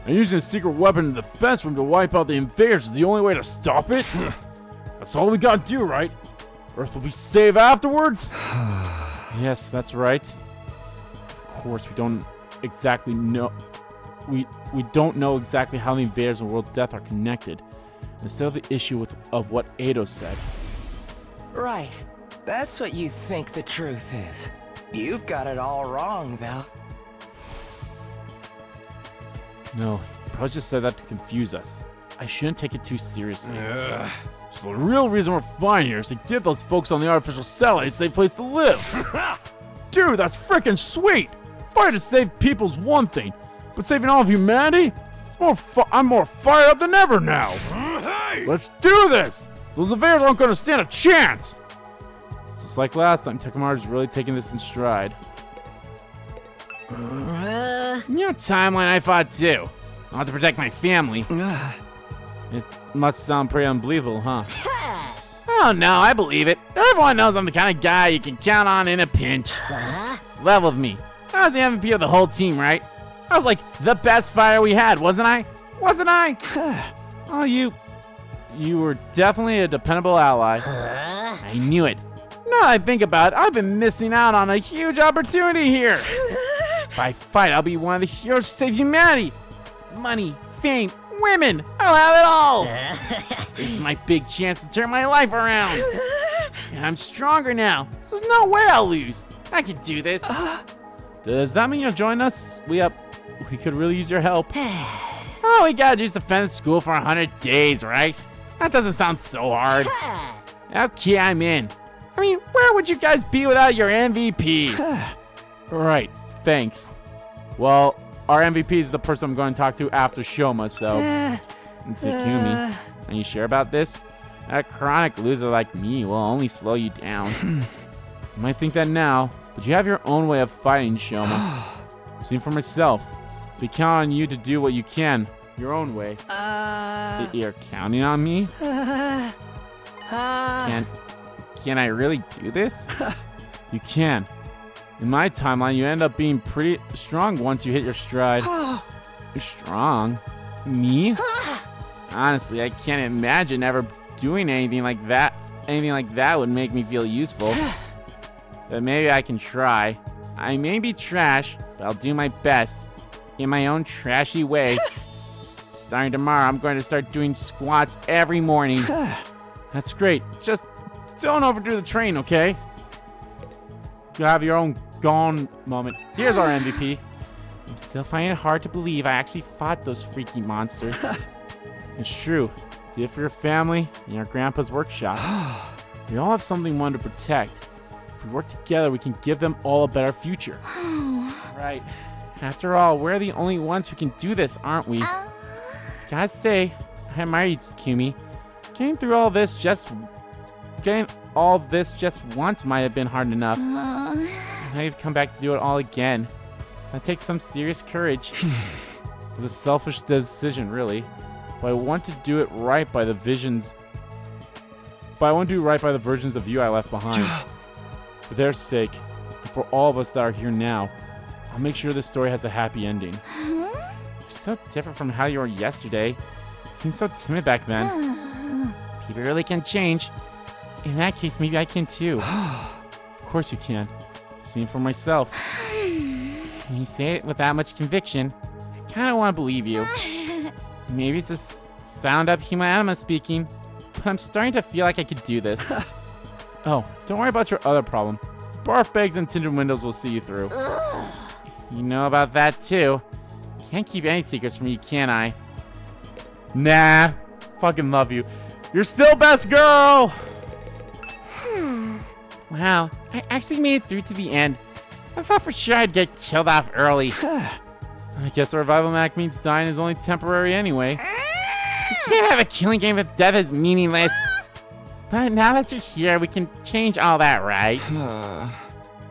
And using a secret weapon in the defense room to wipe out the invaders is the only way to stop it? That's all we gotta do, right? Earth will be saved afterwards? Yes, that's right. Of course, we don't exactly know... We don't know exactly how the invaders and world death are connected. Instead of the issue of what Ado said. Right. That's what you think the truth is. You've got it all wrong, though. No, he probably just said that to confuse us. I shouldn't take it too seriously. So the real reason we're fine here is to give those folks on the artificial satellite a safe place to live. Dude, that's freaking sweet! Fighting to save people's one thing, but saving all of humanity? I'm more fired up than ever now. Hey! Let's do this! Those invaders aren't going to stand a chance! Just like last time, Takamaru's really taking this in stride. Your timeline I fought too. I want to protect my family. It must sound pretty unbelievable, huh? Oh no, I believe it. Everyone knows I'm the kind of guy you can count on in a pinch. Level with me. I was the MVP of the whole team, right? I was like the best fighter we had, wasn't I? Wasn't I? Oh, you were definitely a dependable ally. I knew it. Now that I think about it, I've been missing out on a huge opportunity here. If I fight, I'll be one of the heroes who saves humanity. Money, fame, women, I'll have it all. This is my big chance to turn my life around. And I'm stronger now, so there's no way I'll lose. I can do this. Does that mean you'll join us? We could really use your help. Oh, we gotta just defend school for 100 days, right? That doesn't sound so hard. Okay, I'm in. I mean, where would you guys be without your MVP? Right, thanks. Well, our MVP is the person I'm going to talk to after Shoma, so... Takumi, are you sure about this? A chronic loser like me will only slow you down. You might think that now, but you have your own way of fighting, Shoma. I've seen for myself. We count on you to do what you can, your own way. You're counting on me? Can I really do this? You can. In my timeline, you end up being pretty strong once you hit your stride. You're strong? Me? Honestly, I can't imagine ever doing anything like that. Anything like that would make me feel useful. But maybe I can try. I may be trash, but I'll do my best. In my own trashy way. Starting tomorrow, I'm going to start doing squats every morning. That's great. Just Don't overdo the train, okay? You have your own gone moment. Here's our MVP. I'm still finding it hard to believe I actually fought those freaky monsters. It's true. Did it for your family and your grandpa's workshop. We all have something we want to protect. If we work together, we can give them all a better future. Right. After all, we're the only ones who can do this, aren't we? Gotta say, I admire you, Takumi. Getting all this just once might have been hard enough. Now you've come back to do it all again. That takes some serious courage. It was a selfish decision, really. But I want to do it right by the visions. But I want to do right by the versions of you I left behind. For their sake, and for all of us that are here now, I'll make sure this story has a happy ending. You're so different from how you were yesterday. You seemed so timid back then. People really can change. In that case, maybe I can too. Of course you can. I've seen it for myself. When you say it with that much conviction, I kind of want to believe you. Maybe it's a sound-up Hemoanima speaking, but I'm starting to feel like I could do this. Oh, don't worry about your other problem. Barf bags and tinted windows will see you through. You know about that too. Can't keep any secrets from you, can I? Nah, fucking love you. You're still best girl! Wow, I actually made it through to the end. I thought for sure I'd get killed off early. I guess the revival mech means dying is only temporary anyway. You can't have a killing game if death is meaningless. But now that you're here, we can change all that, right?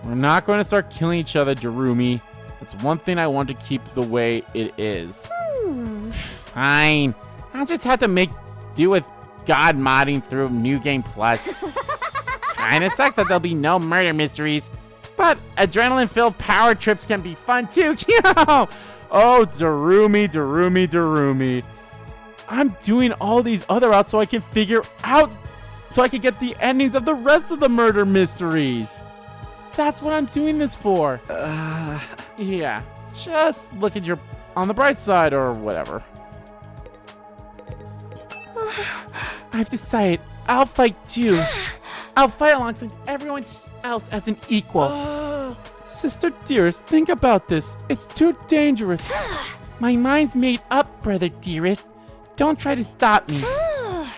We're not going to start killing each other, Darumi. That's one thing I want to keep the way it is. Fine. I'll just have to make do with God modding through New Game Plus. Kinda sucks that there'll be no murder mysteries. But adrenaline-filled power trips can be fun too. Oh, Darumi. I'm doing all these other routes so I can get the endings of the rest of the murder mysteries. That's what I'm doing this for. Yeah, just look at on the bright side or whatever. I've decided I'll fight too. I'll fight alongside everyone else as an equal. Sister dearest, think about this. It's too dangerous. My mind's made up, brother dearest. Don't try to stop me.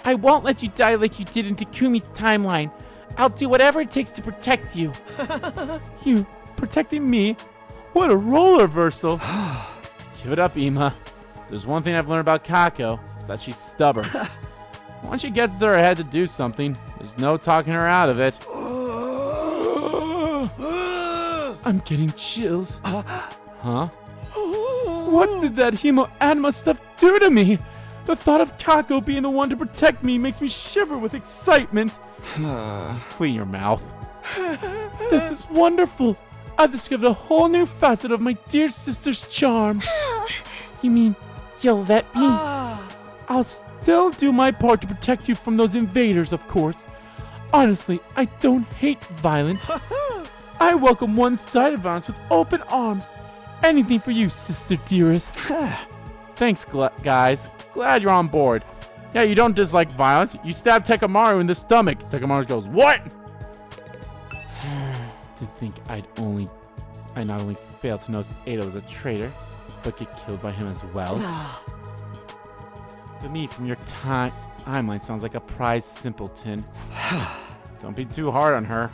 I won't let you die like you did in Takumi's timeline. I'll do whatever it takes to protect you. You protecting me? What a role reversal. Give it up, Ima. There's one thing I've learned about Kako. It's that she's stubborn. Once she gets to her head to do something, there's no talking her out of it. I'm getting chills. Huh? What did that Hemoanima stuff do to me? The thought of Kako being the one to protect me makes me shiver with excitement. Clean your mouth. This is wonderful. I've discovered a whole new facet of my dear sister's charm. You mean you'll let me? I'll still do my part to protect you from those invaders, of course. Honestly, I don't hate violence. I welcome one-sided violence with open arms. Anything for you, sister dearest. Thanks, guys. Glad you're on board. Yeah, you don't dislike violence. You stab Tekamaru in the stomach. Tekamaru goes, what? To think I not only failed to know Edo was a traitor, but get killed by him as well. To me, from your timeline, sounds like a prize simpleton. Don't be too hard on her.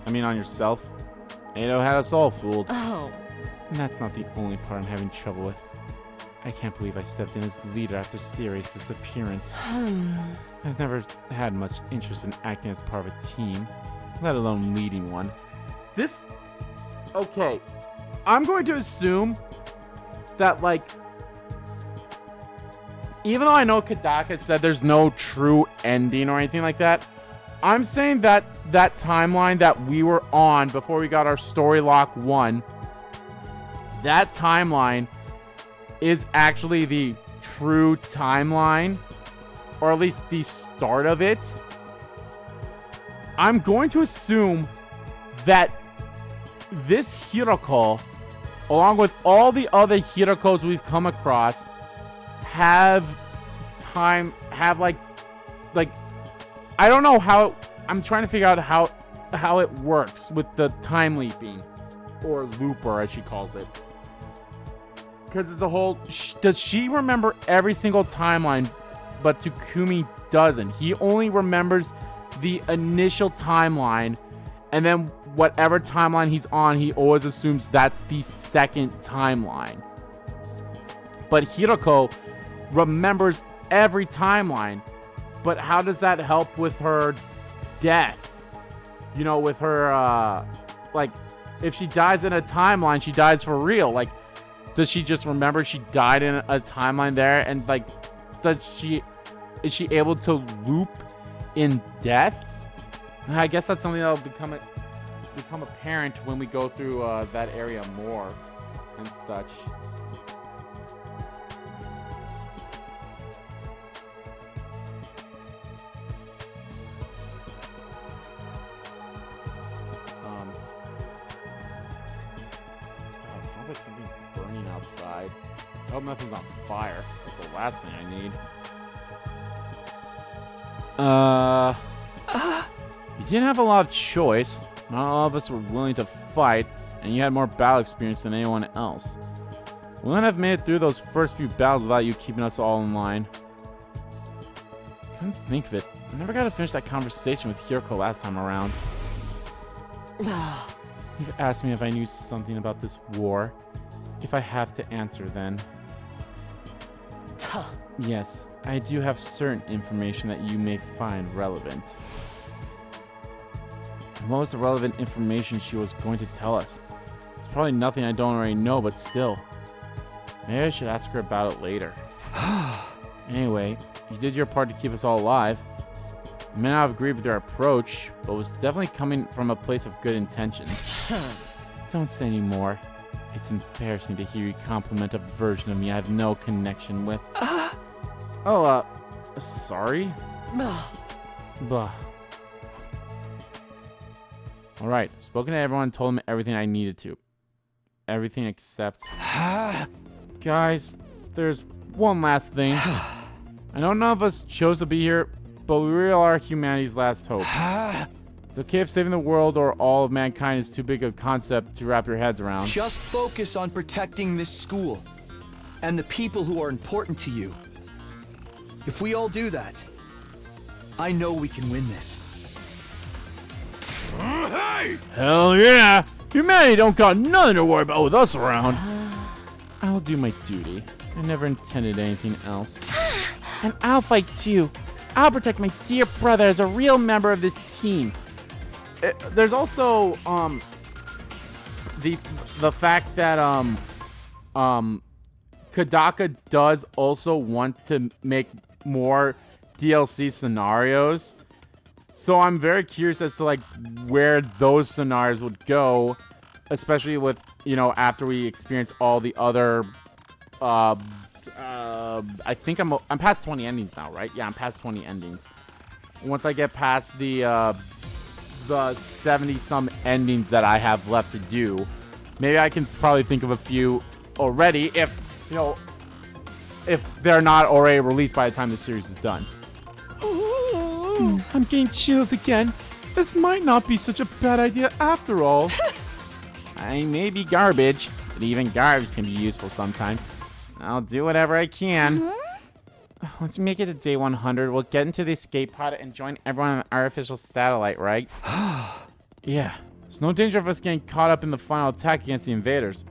I mean, on yourself. Edo had us all fooled. Oh. And that's not the only part I'm having trouble with. I can't believe I stepped in as the leader after Sirei's disappearance. I've never had much interest in acting as part of a team, let alone leading one. Okay. I'm going to assume that, even though I know Kadaka said there's no true ending or anything like that, I'm saying that that timeline that we were on before we got our Story Lock 1, that timeline is actually the true timeline, or at least the start of it. I'm going to assume that this Hiroko, along with all the other Hirokos we've come across, have I don't know how I'm trying to figure out how it works with the time leaping, or looper as she calls it. Because it's a whole... Does she remember every single timeline, but Takumi doesn't? He only remembers the initial timeline, and then whatever timeline he's on, he always assumes that's the second timeline. But Hiroko remembers every timeline. But how does that help with her death? You know, with her, like, if she dies in a timeline, she dies for real. Like, does she just remember she died in a timeline there? And, like, is she able to loop in death? I guess that's something that'll become apparent when we go through that area more and such. God, it smells like something burning outside. I hope nothing's on fire. That's the last thing I need. You didn't have a lot of choice. Not all of us were willing to fight, and you had more battle experience than anyone else. We wouldn't have made it through those first few battles without you keeping us all in line. Couldn't think of it. I never got to finish that conversation with Hiroko last time around. You've asked me if I knew something about this war. If I have to answer, then... Yes, I do have certain information that you may find relevant. What was the relevant information she was going to tell us? It's probably nothing I don't already know, but still. Maybe I should ask her about it later. Anyway, you did your part to keep us all alive. I may not have agreed with your approach, but it was definitely coming from a place of good intentions. Don't say any more. It's embarrassing to hear you compliment a version of me I have no connection with. Sorry? Bah. Alright, spoken to everyone, told them everything I needed to. Everything except... Guys, there's one last thing. I know none of us chose to be here, but we really are humanity's last hope. It's okay if saving the world or all of mankind is too big a concept to wrap your heads around. Just focus on protecting this school and the people who are important to you. If we all do that, I know we can win this. Hey! Hell yeah! Humanity don't got nothing to worry about with us around. I'll do my duty. I never intended anything else. And I'll fight too. I'll protect my dear brother as a real member of this team. There's also the fact that Kadaka does also want to make more DLC scenarios. So I'm very curious as to like where those scenarios would go, especially with, you know, after we experience all the other I think I'm past 20 endings now, right? Yeah, I'm past 20 endings. Once I get past the 70 some endings that I have left to do, maybe I can probably think of a few already if, you know, if they're not already released by the time the series is done. I'm getting chills again. This might not be such a bad idea after all. I may be garbage, but even garbage can be useful sometimes. I'll do whatever I can. Once we make it to day 100, we'll get into the escape pod and join everyone on the artificial satellite, right? Yeah. There's no danger of us getting caught up in the final attack against the invaders.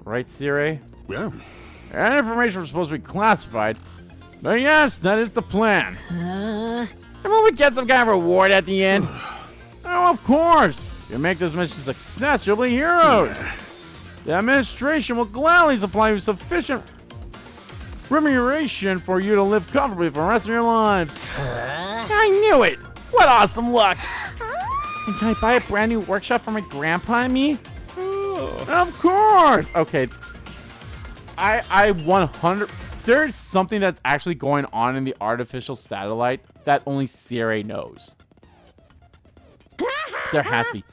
Right, Sirei? Yeah. That information was supposed to be classified. But yes, that is the plan. And will we get some kind of reward at the end? Oh, of course. If you make this mission a success, you'll be heroes. The administration will gladly supply you sufficient remuneration for you to live comfortably for the rest of your lives. I knew it! What awesome luck! And can I buy a brand new workshop for my grandpa and me? Of course! Okay. I 100... There's something that's actually going on in the artificial satellite that only Sirei knows. There has to be.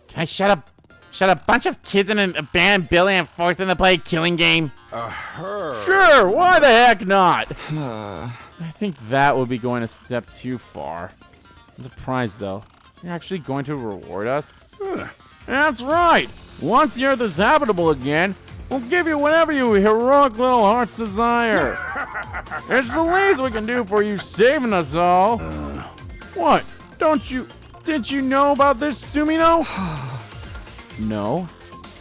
Can I shut a bunch of kids in an abandoned building and force them to play a killing game? Sure, why the heck not? I think that would be going a step too far. I'm surprised though. You're actually going to reward us? That's right! Once the Earth is habitable again, we'll give you whatever your heroic little hearts desire. It's the least we can do for you saving us all. What? Didn't you know about this, Sumino? No.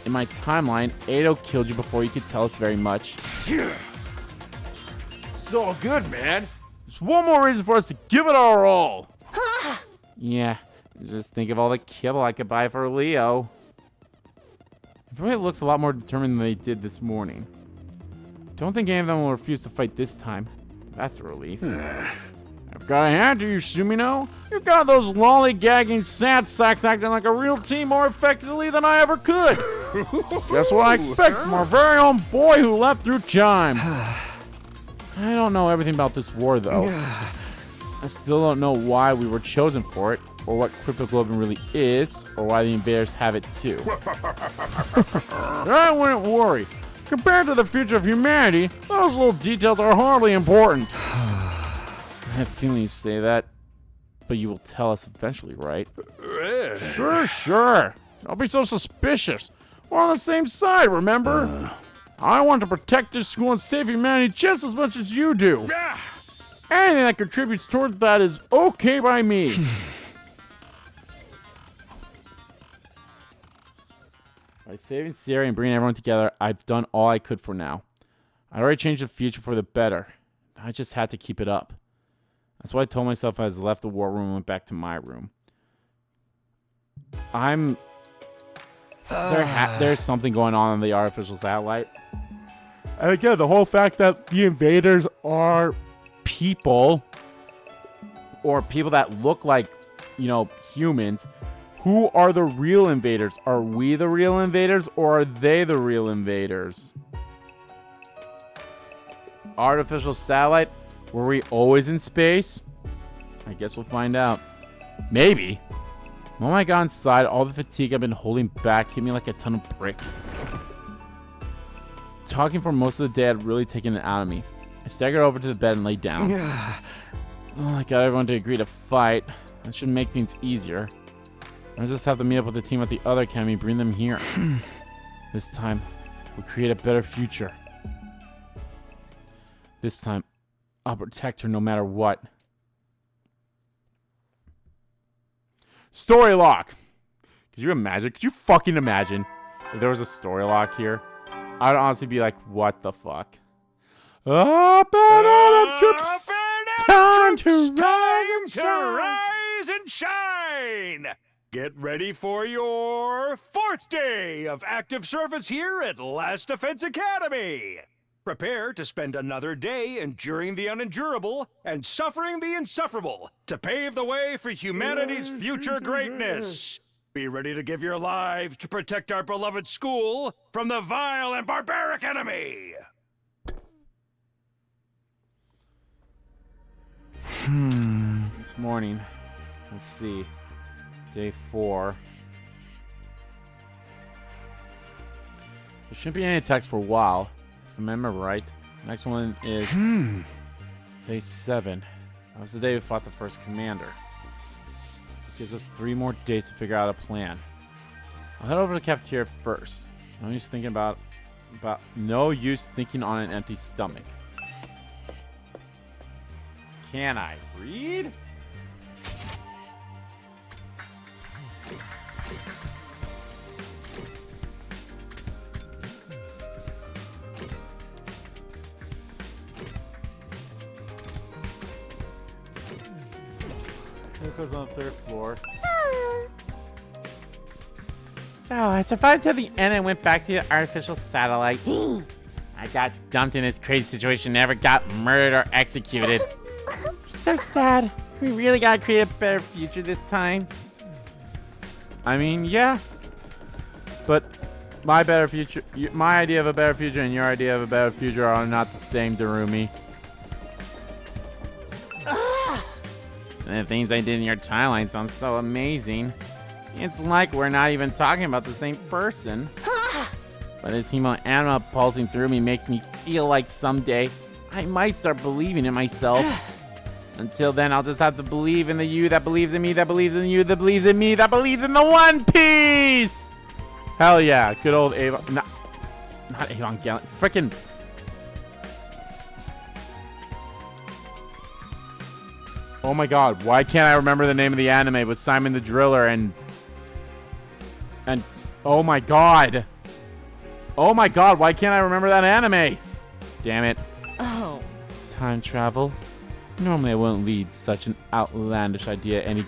In my timeline, Edo killed you before you could tell us very much. It's all good, man. Just one more reason for us to give it our all. Yeah, just think of all the kibble I could buy for Leo. Everybody looks a lot more determined than they did this morning. Don't think any of them will refuse to fight this time. That's a relief. I've got a hand to you, Sumino. You've got those lollygagging sad sacks acting like a real team more effectively than I ever could. Guess what I expect from our very own boy who left through time. I don't know everything about this war, though. I still don't know why we were chosen for it, or what cryptoglobin really is, or why the invaders have it too. I wouldn't worry. Compared to the future of humanity, those little details are hardly important. I have a feeling you say that, but you will tell us eventually, right? Sure. Don't be so suspicious. We're on the same side, remember? I want to protect this school and save humanity just as much as you do. Anything that contributes towards that is okay by me. By saving Sirei and bringing everyone together, I've done all I could for now. I already changed the future for the better. I just had to keep it up. That's what I told myself as I left the war room and went back to my room. There's something going on the artificial satellite. And again, the whole fact that the invaders are people, or people that look like, humans. Who are the real invaders? Are we the real invaders, or are they the real invaders? Artificial satellite? Were we always in space? I guess we'll find out. Maybe. When I got inside, all the fatigue I've been holding back hit me like a ton of bricks. Talking for most of the day had really taken it out of me. I staggered over to the bed and lay down. I got everyone to agree to fight. That should make things easier. I just have to meet up with the team at the other academy, bring them here. This time, we'll create a better future. This time, I'll protect her no matter what. Story lock. Could you fucking imagine if there was a story lock here? I'd honestly be like, what the fuck? Up and out of troops! Time to rise and shine! Get ready for your 4th day of active service here at Last Defense Academy. Prepare to spend another day enduring the unendurable and suffering the insufferable to pave the way for humanity's future greatness. Be ready to give your lives to protect our beloved school from the vile and barbaric enemy. It's morning. Let's see. Day 4. There shouldn't be any attacks for a while. If I remember right. Next one is Day 7. That was the day we fought the first commander. It gives us 3 more days to figure out a plan. I'll head over to the cafeteria first. No use thinking on an empty stomach. Can I read? Goes on the 3rd floor. So I survived to the end and went back to the artificial satellite. I got dumped in this crazy situation, never got murdered or executed. So sad. We really gotta create a better future this time. I mean, yeah. But my idea of a better future and your idea of a better future are not the same, Darumi. And the things I did in your timeline sound so amazing. It's like we're not even talking about the same person. But this Hemoanima pulsing through me makes me feel like someday I might start believing in myself. Until then, I'll just have to believe in the you that believes in me, that believes in you, that believes in me, that believes in the One Piece! Hell yeah. Good old Avon. Not Evangelion. Frickin'. Oh my god. Why can't I remember the name of the anime with Simon the Driller and... Oh my god. Oh my god. Why can't I remember that anime? Damn it. Oh. Time travel. Normally I wouldn't lead such an outlandish idea any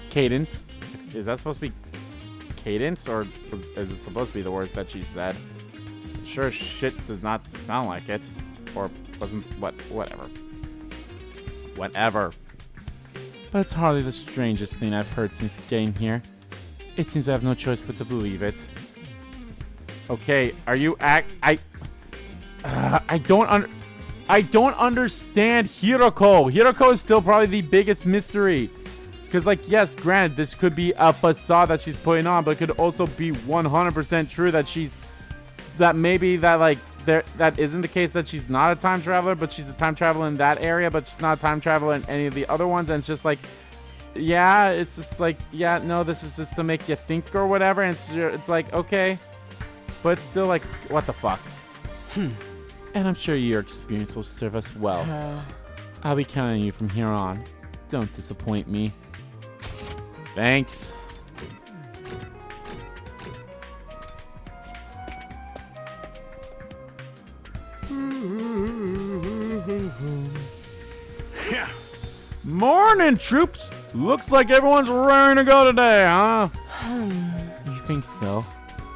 cadence. Is that supposed to be cadence, or is it supposed to be the word that she said? Sure shit does not sound like it. Or wasn't whatever. Whatever. But it's hardly the strangest thing I've heard since getting here. It seems I have no choice but to believe it. Okay, are you I don't understand Hiroko. Hiroko is still probably the biggest mystery. Because, like, yes, granted, this could be a facade that she's putting on, but it could also be 100% true that that isn't the case, that she's not a time traveler, but she's a time traveler in that area, but she's not a time traveler in any of the other ones. And it's just like, yeah, it's just like, yeah, no, this is just to make you think or whatever. And it's like, okay, but it's still like, what the fuck? And I'm sure your experience will serve us well. I'll be counting on you from here on. Don't disappoint me. Thanks. Morning, troops. Looks like everyone's raring to go today, huh? You think so?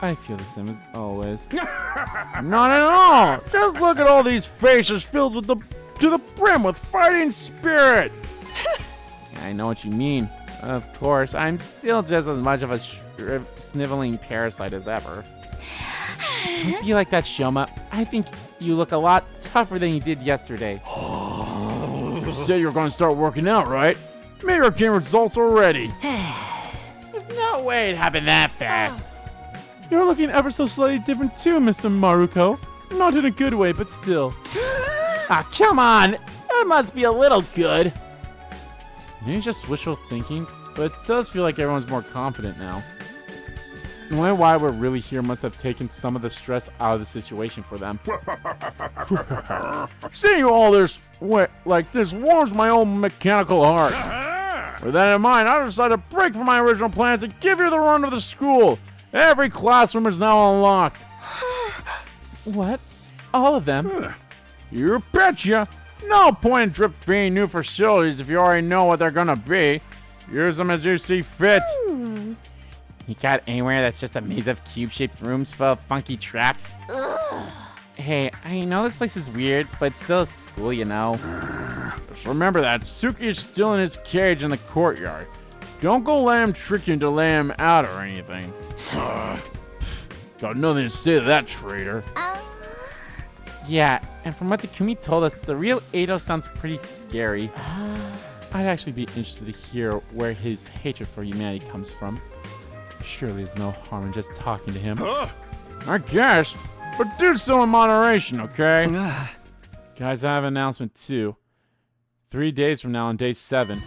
I feel the same as always. Not at all. Just look at all these faces filled with to the brim with fighting spirit. I know what you mean. Of course, I'm still just as much of a sniveling parasite as ever. Don't be like that, Shoma. I think you look a lot tougher than you did yesterday. You said you were going to start working out, right? Maybe we're getting results already. There's no way it happened that fast. You're looking ever so slightly different too, Mr. Maruko. Not in a good way, but still. Ah, come on. That must be a little good. Maybe it's just wishful thinking, but it does feel like everyone's more confident now. Knowing why we're really here must have taken some of the stress out of the situation for them. Seeing all this this warms my own mechanical heart. With that in mind, I decided to break from my original plans and give you the run of the school. Every classroom is now unlocked. What? All of them? You betcha. No point in drip feeding new facilities if you already know what they're gonna be. Use them as you see fit. You got anywhere that's just a maze of cube-shaped rooms full of funky traps? Hey, I know this place is weird, but it's still a school, you know. Just remember that Suki is still in his cage in the courtyard. Don't go let him trick you into laying him out or anything. Got nothing to say to that traitor. Yeah, and from what Takumi told us, the real Edo sounds pretty scary. I'd actually be interested to hear where his hatred for humanity comes from. Surely there's no harm in just talking to him. I guess, but do so in moderation, okay? Guys, I have an announcement too. 3 days from now on day 7,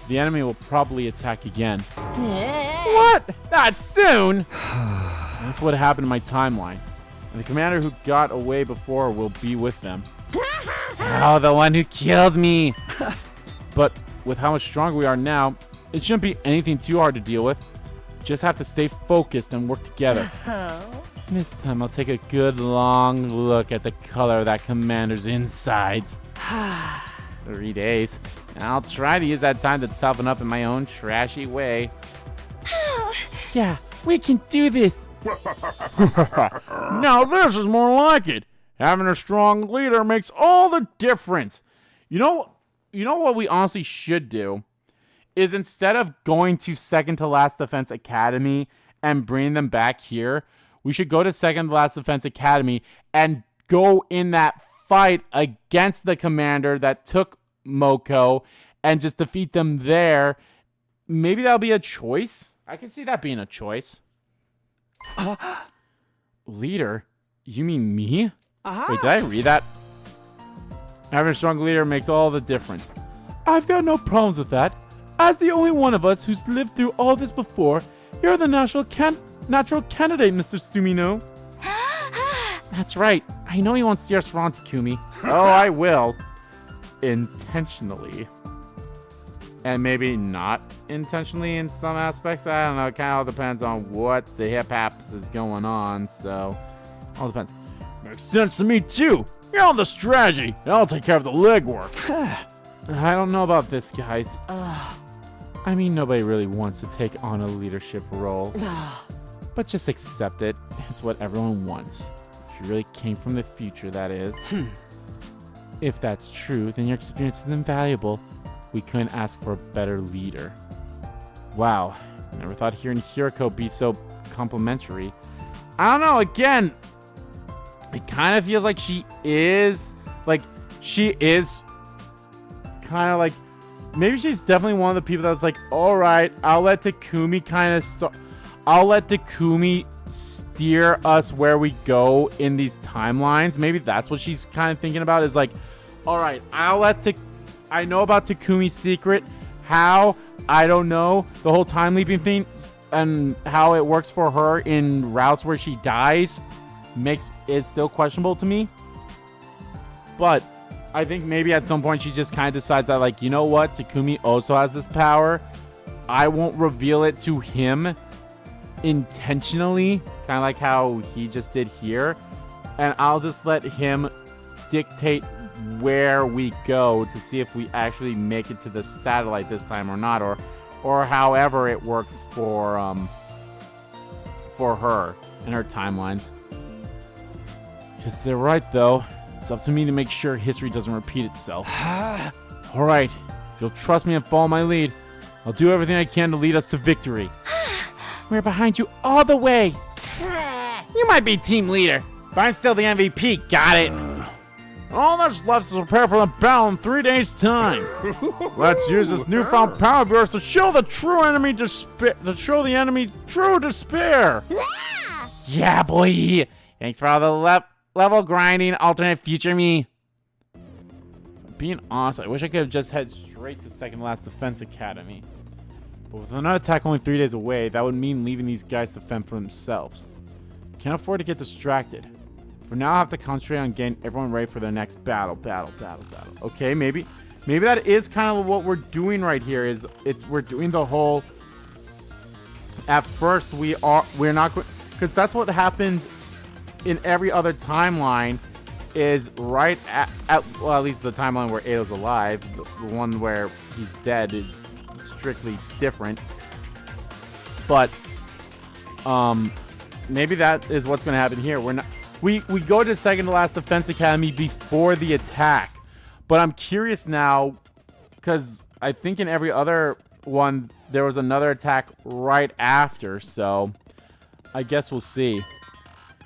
the enemy will probably attack again. What? That soon? That's what happened in my timeline. And the commander who got away before will be with them. Oh, the one who killed me! But with how much stronger we are now, it shouldn't be anything too hard to deal with. Just have to stay focused and work together. This time I'll take a good long look at the color of that commander's insides. 3 days. And I'll try to use that time to toughen up in my own trashy way. Yeah, we can do this. Now this is more like it. Having a strong leader makes all the difference. You know what we honestly should do? Is instead of going to Second to Last Defense Academy and bringing them back here, we should go to Second to Last Defense Academy and go in that fight against the commander that took Moko and just defeat them there. Maybe that'll be a choice. I can see that being a choice. Leader? You mean me? Wait, did I read that? Having a strong leader makes all the difference. I've got no problems with that. As the only one of us who's lived through all this before, you're the natural candidate, Mr. Sumino. That's right. I know you won't steer us wrong, Takumi. Oh, I will. Intentionally. And maybe not intentionally in some aspects. I don't know. It kind of all depends on what the hip-haps is going on. So, all depends. Makes sense to me, too. You're on the strategy, and I'll take care of the legwork. I don't know about this, guys. I mean, nobody really wants to take on a leadership role. But just accept it. It's what everyone wants. If you really came from the future, that is. If that's true, then your experience is invaluable. We couldn't ask for a better leader. Wow. Never thought hearing Hiroko be so complimentary. I don't know, again, it kind of feels like she is kind of like, maybe she's definitely one of the people that's like, all right, I'll let Takumi steer us where we go in these timelines. Maybe that's what she's kind of thinking about, is like, all right, I know about Takumi's secret. How? I don't know. The whole time leaping thing and how it works for her in routes where she dies is still questionable to me. But I think maybe at some point she just kind of decides that, like, you know what? Takumi also has this power. I won't reveal it to him intentionally, kind of like how he just did here. And I'll just let him dictate where we go to see if we actually make it to the satellite this time or not, or however it works for her and her timelines. Yes, they're right though. It's up to me to make sure history doesn't repeat itself. All right, if you'll trust me and follow my lead, I'll do everything I can to lead us to victory. We're behind you all the way. You might be team leader, but I'm still the MVP. Got it. All that's left is to prepare for the battle in 3 days' time. Let's use this newfound power of yours to show the enemy true despair. Yeah, boy. Thanks for all the level grinding, alternate future me. Being honest, I wish I could have just headed straight to Second Last Defense Academy. But with another attack only 3 days away, that would mean leaving these guys to fend for themselves. Can't afford to get distracted. For now, I have to concentrate on getting everyone ready for their next battle. Okay, maybe that is kind of what we're doing right here. We're doing the whole. At first, we're not going, because that's what happened in every other timeline. Is right at least the timeline where Eido's alive. The one where he's dead is strictly different. But maybe that is what's going to happen here. We go to Second to Last Defense Academy before the attack. But I'm curious now, because I think in every other one, there was another attack right after. So I guess we'll see.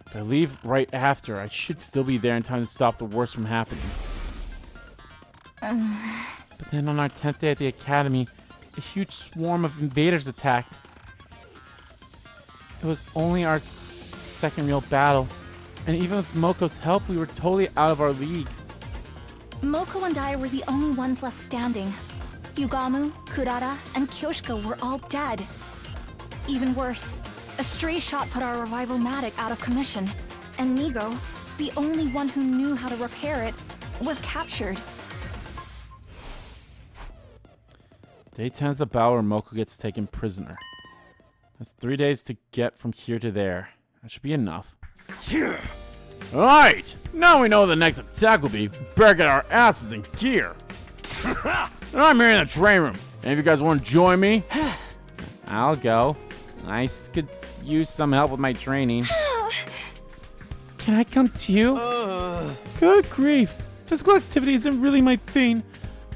If I leave right after, I should still be there in time to stop the worst from happening. But then on our 10th day at the academy, a huge swarm of invaders attacked. It was only our second real battle. And even with Moko's help, we were totally out of our league. Moko and I were the only ones left standing. Yugamu, Kurara, and Kyoshika were all dead. Even worse, a stray shot put our revival-matic out of commission. And Nigo, the only one who knew how to repair it, was captured. Day 10 is the battle where Moko gets taken prisoner. That's 3 days to get from here to there. That should be enough. Alright, now we know the next attack will be. Better get our asses in gear. I'm here in the train room. Any of you guys want to join me? I'll go. I could use some help with my training. Can I come too? Good grief. Physical activity isn't really my thing.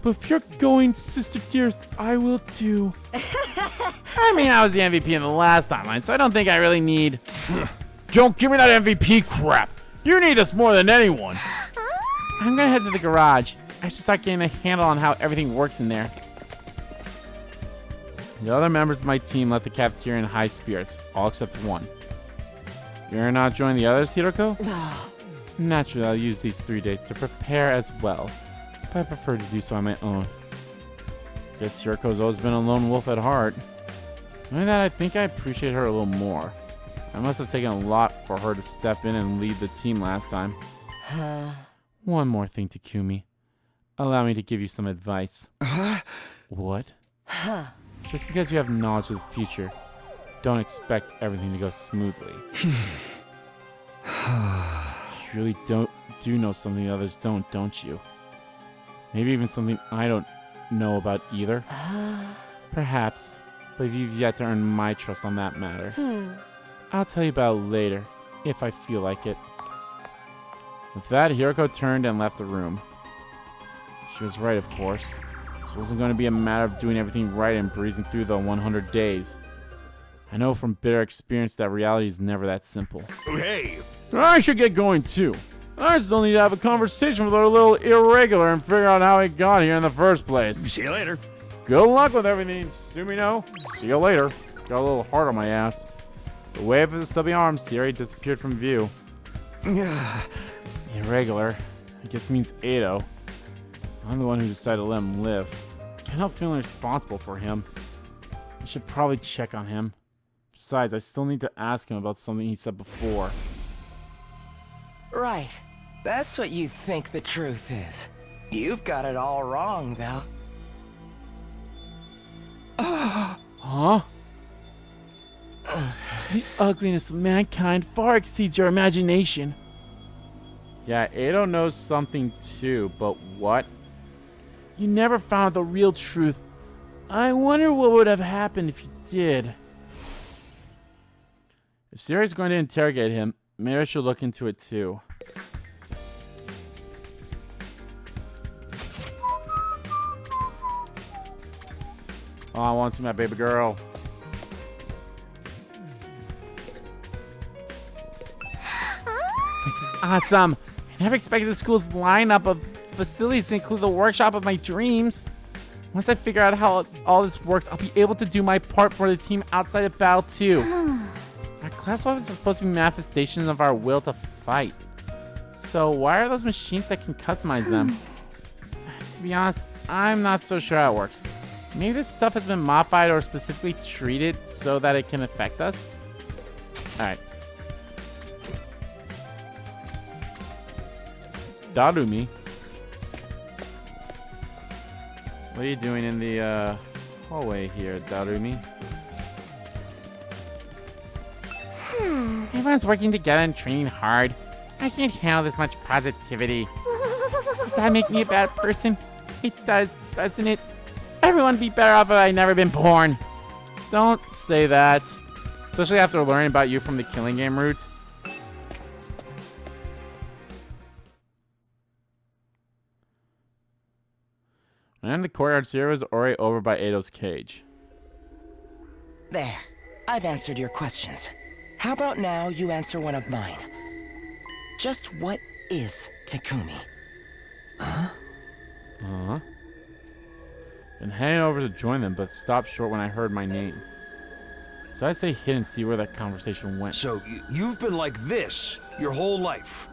But if you're going, Sister Dearest, I will too. I mean, I was the MVP in the last timeline, so I don't think I really need... Don't give me that MVP crap. You need this more than anyone. I'm gonna head to the garage. I should start getting a handle on how everything works in there. The other members of my team left the cafeteria in high spirits, all except one. You're not joining the others, Hiroko? Naturally, I'll use these 3 days to prepare as well. but I prefer to do so on my own. Guess Hiriko's always been a lone wolf at heart. Knowing that, I think I appreciate her a little more. I must have taken a lot for her to step in and lead the team last time. One more thing, Takumi. Allow me to give you some advice. What? Just because you have knowledge of the future, don't expect everything to go smoothly. You really do know something others don't you? Maybe even something I don't know about either? Perhaps, but you've yet to earn my trust on that matter. I'll tell you about it later, if I feel like it. With that, Hiriko turned and left the room. She was right, of course. This wasn't going to be a matter of doing everything right and breezing through the 100 days. I know from bitter experience that reality is never that simple. Hey! I should get going too. I still need to have a conversation with our little irregular and figure out how he got here in the first place. See you later. Good luck with everything, Sumino. See you later. Got a little hard on my ass. The wave of the stubby arms, Sirei disappeared from view. Irregular. I guess it means Edo. I'm the one who decided to let him live. Can't help feeling responsible for him. I should probably check on him. Besides, I still need to ask him about something he said before. Right. That's what you think the truth is. You've got it all wrong, though. Huh? The ugliness of mankind far exceeds your imagination. Yeah, Edo knows something too, but what? You never found the real truth. I wonder what would have happened if you did. If Sirei's going to interrogate him, maybe I should look into it too. Oh, I want to see my baby girl. This is awesome. I never expected the school's lineup of facilities to include the workshop of my dreams. Once I figure out how all this works, I'll be able to do my part for the team outside of battle too. Our class weapons are supposed to be manifestations of our will to fight. So why are those machines that can customize them? To be honest, I'm not so sure how it works. Maybe this stuff has been modified or specifically treated so that it can affect us? Alright. Darumi. What are you doing in the hallway here, Darumi? Everyone's working together and training hard. I can't handle this much positivity. Does that make me a bad person? It does, doesn't it? Everyone would be better off if I'd never been born. Don't say that. Especially after learning about you from the killing game route. And the courtyard, Sirei was already over by Edo's cage. There. I've answered your questions. How about now you answer one of mine? Just what is Takumi? Uh-huh. Been heading over to join them, but stopped short when I heard my name. So I stay hid and see where that conversation went. So, you've been like this your whole life.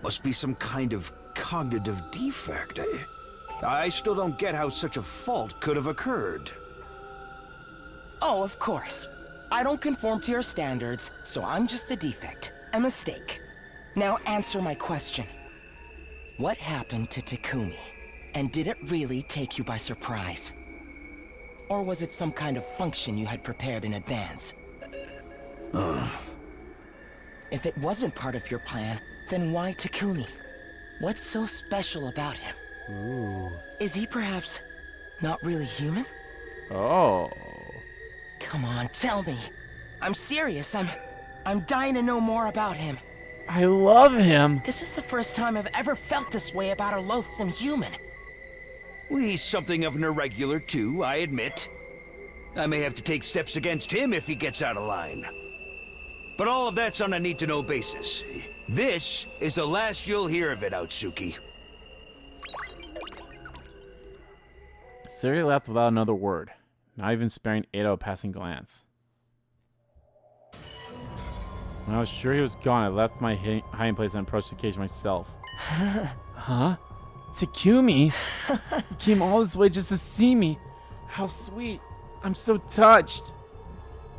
Must be some kind of cognitive defect. I still don't get how such a fault could have occurred. Oh, of course. I don't conform to your standards, so I'm just a defect. A mistake. Now answer my question. What happened to Takumi? And did it really take you by surprise? Or was it some kind of function you had prepared in advance? If it wasn't part of your plan, then why Takumi? What's so special about him? Ooh. Is he perhaps not really human? Oh. Come on, tell me. I'm serious. I'm dying to know more about him. I love him. This is the first time I've ever felt this way about a loathsome human. Well, he's something of an irregular, too, I admit. I may have to take steps against him if he gets out of line. But all of that's on a need-to-know basis. This is the last you'll hear of it, Outsuki. Sirei left without another word, not even sparing Edo a passing glance. When I was sure he was gone, I left my hiding place and approached the cage myself. Huh? Takumi? You came all this way just to see me. How sweet. I'm so touched.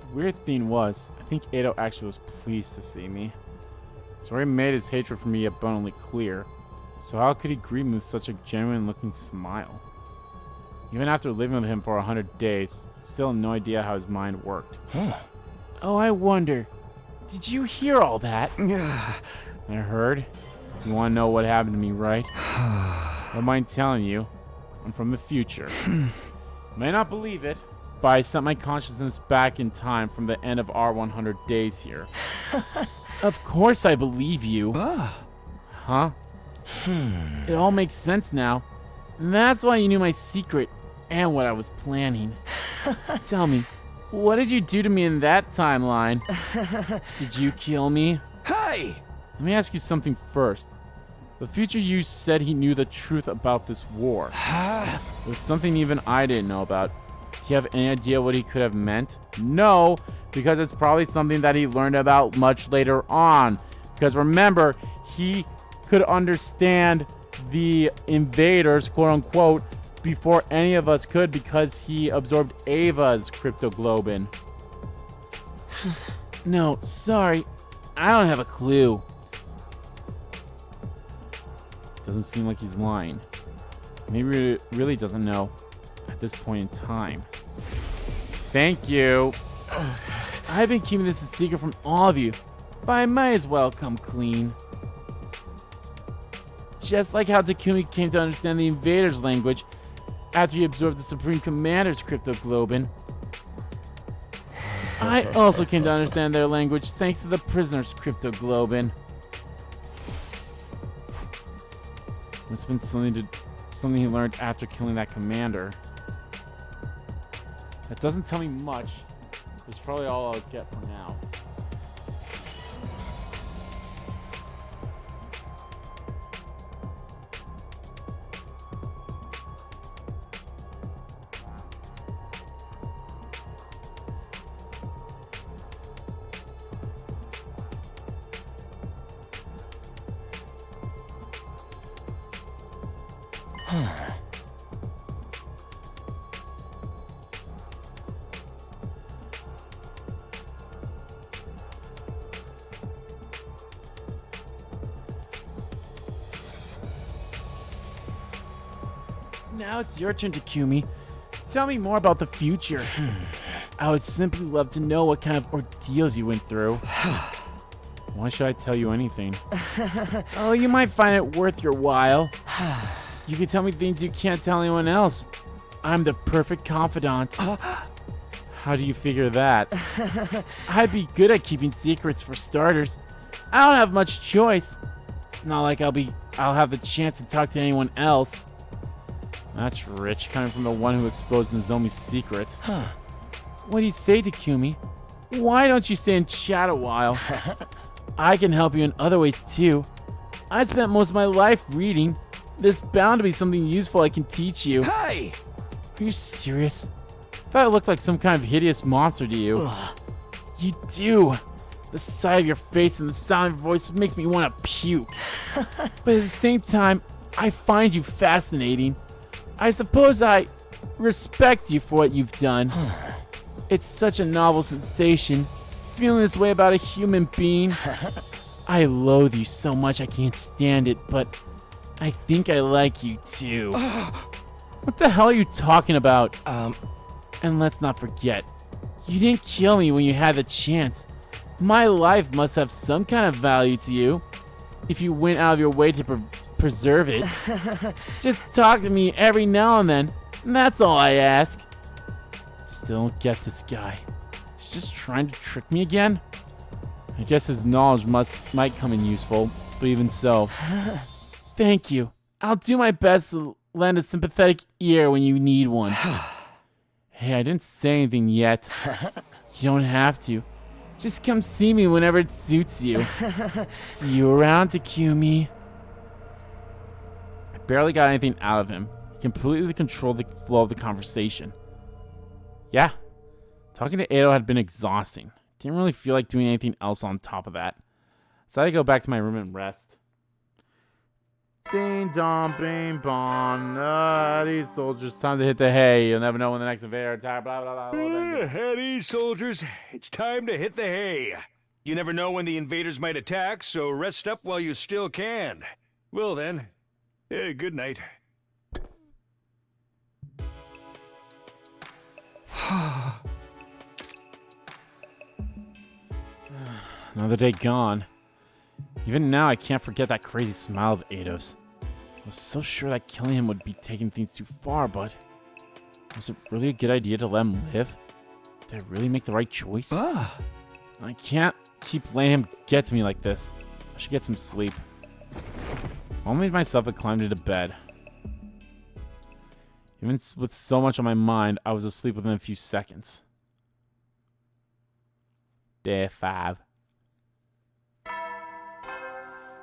The weird thing was, I think Edo actually was pleased to see me. He's already made his hatred for me abundantly clear. So how could he greet me with such a genuine looking smile? Even after living with him for 100 days, I still have no idea how his mind worked. Oh, I wonder. Did you hear all that? I heard. You want to know what happened to me, right? I don't mind telling you. I'm from the future. You may not believe it, but I sent my consciousness back in time from the end of our 100 days here. Of course I believe you. Huh? It all makes sense now. And that's why you knew my secret and what I was planning. Tell me, what did you do to me in that timeline? Did you kill me? Hey! Let me ask you something first. The future you said he knew the truth about this war. There's something even I didn't know about. Do you have any idea what he could have meant? No, because it's probably something that he learned about much later on. Because remember, he could understand the invaders, quote unquote, before any of us could because he absorbed Ava's cryptoglobin. No, sorry. I don't have a clue. Doesn't seem like he's lying. Maybe he really doesn't know at this point in time. Thank you. I've been keeping this a secret from all of you, but I might as well come clean. Just like how Takumi came to understand the invaders' language after he absorbed the Supreme Commander's cryptoglobin, I also came to understand their language thanks to the prisoner's cryptoglobin. Must have been something he learned after killing that commander. That doesn't tell me much. It's probably all I'll get for now. Now it's your turn, Takumi. Tell me more about the future. I would simply love to know what kind of ordeals you went through. Why should I tell you anything? Oh, you might find it worth your while. You can tell me things you can't tell anyone else. I'm the perfect confidant. How do you figure that? I'd be good at keeping secrets for starters. I don't have much choice. It's not like I'll have the chance to talk to anyone else. That's rich, coming from the one who exposed Nozomi's secret. What do you say, Takumi? Why don't you stay and chat a while? I can help you in other ways too. I spent most of my life reading. There's bound to be something useful I can teach you. Hey! Are you serious? Thought I looked like some kind of hideous monster to you. You do. The sight of your face and the sound of your voice makes me want to puke. But at the same time, I find you fascinating. I suppose I respect you for what you've done. It's such a novel sensation, feeling this way about a human being. I loathe you so much I can't stand it, but I think I like you too. What the hell are you talking about? And let's not forget, you didn't kill me when you had the chance. My life must have some kind of value to you, if you went out of your way to preserve it. Just talk to me every now and then, and that's all I ask. Still don't get this guy. He's just trying to trick me again? I guess his knowledge might come in useful, but even so. Thank you. I'll do my best to lend a sympathetic ear when you need one. Hey, I didn't say anything yet. You don't have to. Just come see me whenever it suits you. See you around, Takumi. I barely got anything out of him. He completely controlled the flow of the conversation. Yeah, talking to Edo had been exhausting. Didn't really feel like doing anything else on top of that. So I had to go back to my room and rest. Ding dong, bing bong. These soldiers, time to hit the hay. You'll never know when the next invader attack. Blah blah blah. Eddie, soldiers, it's time to hit the hay. You never know when the invaders might attack, so rest up while you still can. Well then, good night. Another day gone. Even now, I can't forget that crazy smile of Eido's. I was so sure that killing him would be taking things too far, but was it really a good idea to let him live? Did I really make the right choice? I can't keep letting him get to me like this. I should get some sleep. I made myself and climbed into bed. Even with so much on my mind, I was asleep within a few seconds. Day 5.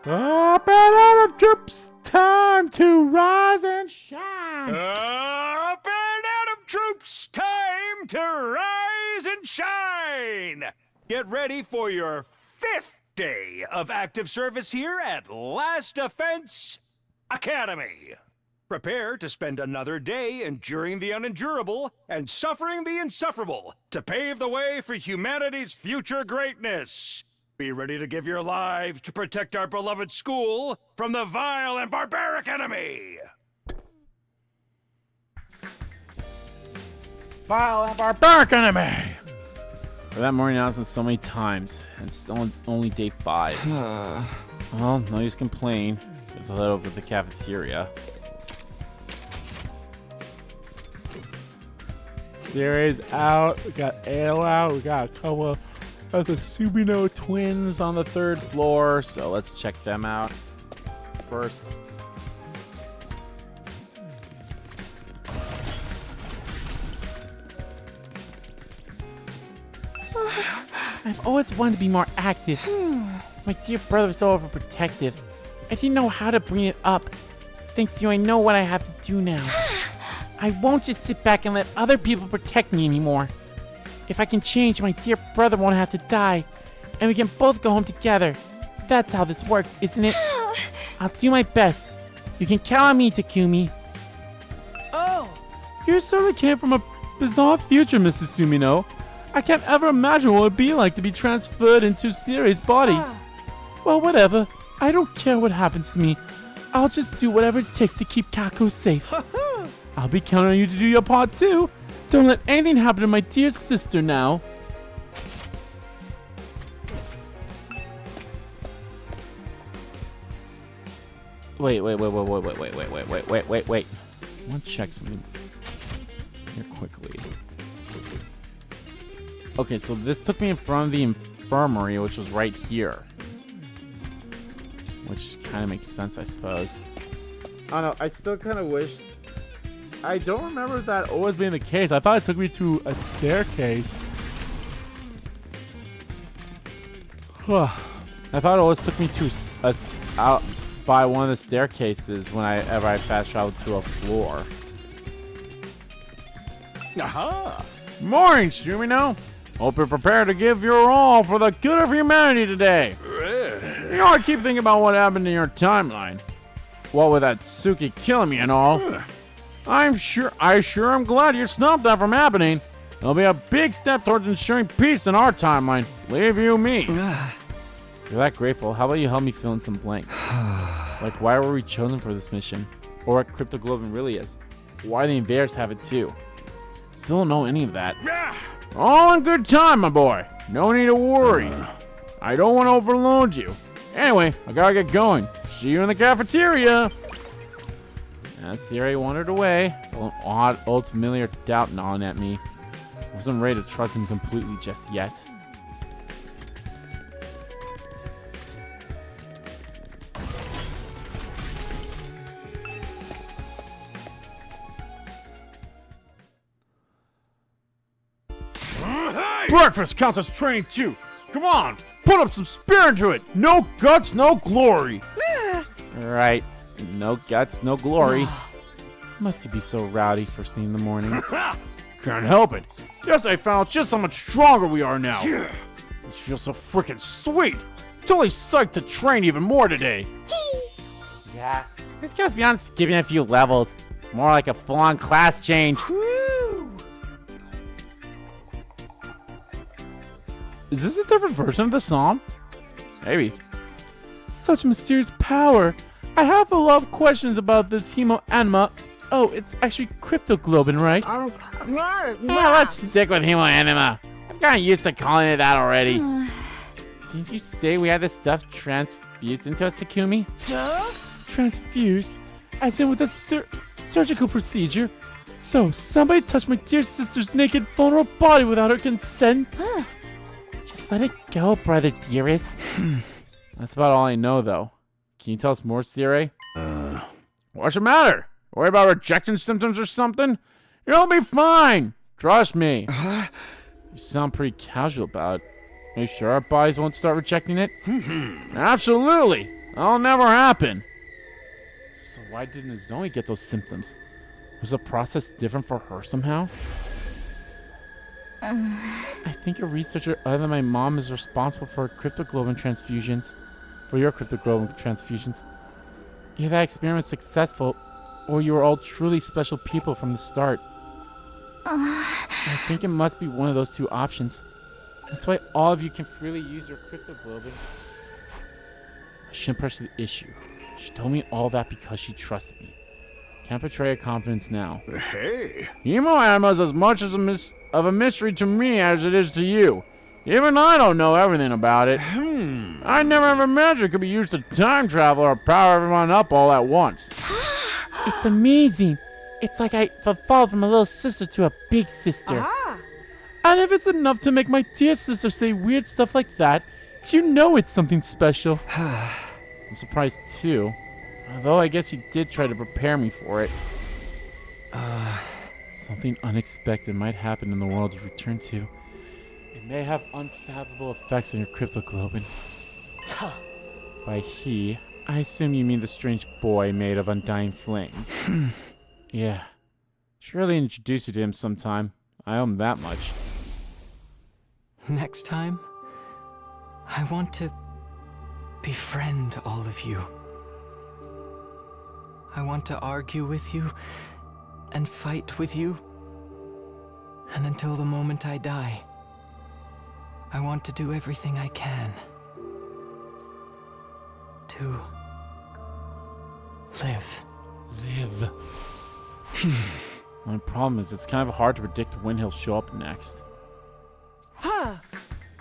Up and out of troops, time to rise and shine. Up and out of troops, time to rise and shine. Get ready for your 5th day of active service here at Last Defense Academy. Prepare to spend another day enduring the unendurable and suffering the insufferable to pave the way for humanity's future greatness. Be ready to give your lives to protect our beloved school from the vile and barbaric enemy. Vile and barbaric enemy. For that morning announcement so many times, and it's still only day 5. Well, no use complaining. Guess I'll head over to the cafeteria. Sirei's out. We got Ale out. We got a couple of the Sumino twins on the 3rd floor. So let's check them out first. I've always wanted to be more active. My dear brother was so overprotective. I didn't know how to bring it up. Thanks to you, I know what I have to do now. I won't just sit back and let other people protect me anymore. If I can change, my dear brother won't have to die, and we can both go home together. That's how this works, isn't it? I'll do my best. You can count on me, Takumi. Oh! You certainly came from a bizarre future, Mrs. Sumino. I can't ever imagine what it would be like to be transferred into Sirei's body. Well, whatever. I don't care what happens to me. I'll just do whatever it takes to keep Kaku safe. I'll be counting on you to do your part too. Don't let anything happen to my dear sister now. Wait. I want to check something here quickly. Okay, so this took me in front of the infirmary, which was right here. Which kind of makes sense, I suppose. I don't know, I still kind of wish... I don't remember that always being the case. I thought it took me to a staircase. I thought it always took me to out by one of the staircases whenever I fast traveled to a floor. Aha! Morning, Sumino. Hope you're prepared to give your all for the good of humanity today. You know, I keep thinking about what happened in your timeline. What with that Suki killing me and all. I sure am glad you stopped that from happening. It'll be a big step towards ensuring peace in our timeline. Believe you me. You're that grateful. How about you help me fill in some blanks? Like, why were we chosen for this mission? Or what cryptoglobin really is? Why the invaders have it too? Still don't know any of that. All in good time, my boy. No need to worry. I don't want to overload you. Anyway, I gotta get going. See you in the cafeteria. As Sirei wandered away, an odd, old familiar doubt gnawing at me. I wasn't ready to trust him completely just yet. Breakfast counts as training too. Come on, put up some spirit into it. No guts, no glory. Right. No guts, no glory. Must you be so rowdy first thing in the morning? Can't help it. Guess I found just how much stronger we are now. This feels so freaking sweet. Totally psyched to train even more today. Yeah, This goes beyond skipping a few levels. It's more like a full-on class change. Woo! Is this a different version of the song? Maybe. Such mysterious power. I have a lot of questions about this Hemoanima. Oh, it's actually cryptoglobin, right? Yeah, let's stick with Hemoanima. I've gotten used to calling it that already. Didn't you say we had this stuff transfused into us, Takumi? Duh? Transfused? As in with a surgical procedure? So, somebody touched my dear sister's naked, vulnerable body without her consent? Just let it go, brother dearest. That's about all I know, though. Can you tell us more, Sirei? What's the matter? Worry about rejection symptoms or something? You'll be fine. Trust me. You sound pretty casual about it. Are you sure our bodies won't start rejecting it? Absolutely. That'll never happen. So why didn't Nozomi get those symptoms? Was the process different for her somehow? I think a researcher other than my mom is responsible for cryptoglobin transfusions. For your cryptoglobin transfusions. Either that experiment was successful, or you were all truly special people from the start. I think it must be one of those two options. That's why all of you can freely use your cryptoglobin. I shouldn't press the issue. She told me all that because she trusted me. Can't betray her confidence now. Hey. Hemoanima is as much as of a mystery to me as it is to you. Even I don't know everything about it. I never ever imagined it could be used to time travel or power everyone up all at once. It's amazing. It's like I evolved from a little sister to a big sister. And if it's enough to make my dear sister say weird stuff like that, you know it's something special. I'm surprised too. Although I guess you did try to prepare me for it. Something unexpected might happen in the world you return to. It may have unfathomable effects on your cryptoglobin. By he, I assume you mean the strange boy made of undying flames. Yeah. Surely introduce you to him sometime. I owe him that much. Next time, I want to befriend all of you. I want to argue with you and fight with you. And until the moment I die, I want to do everything I can to live. Live. My problem is it's kind of hard to predict when he'll show up next.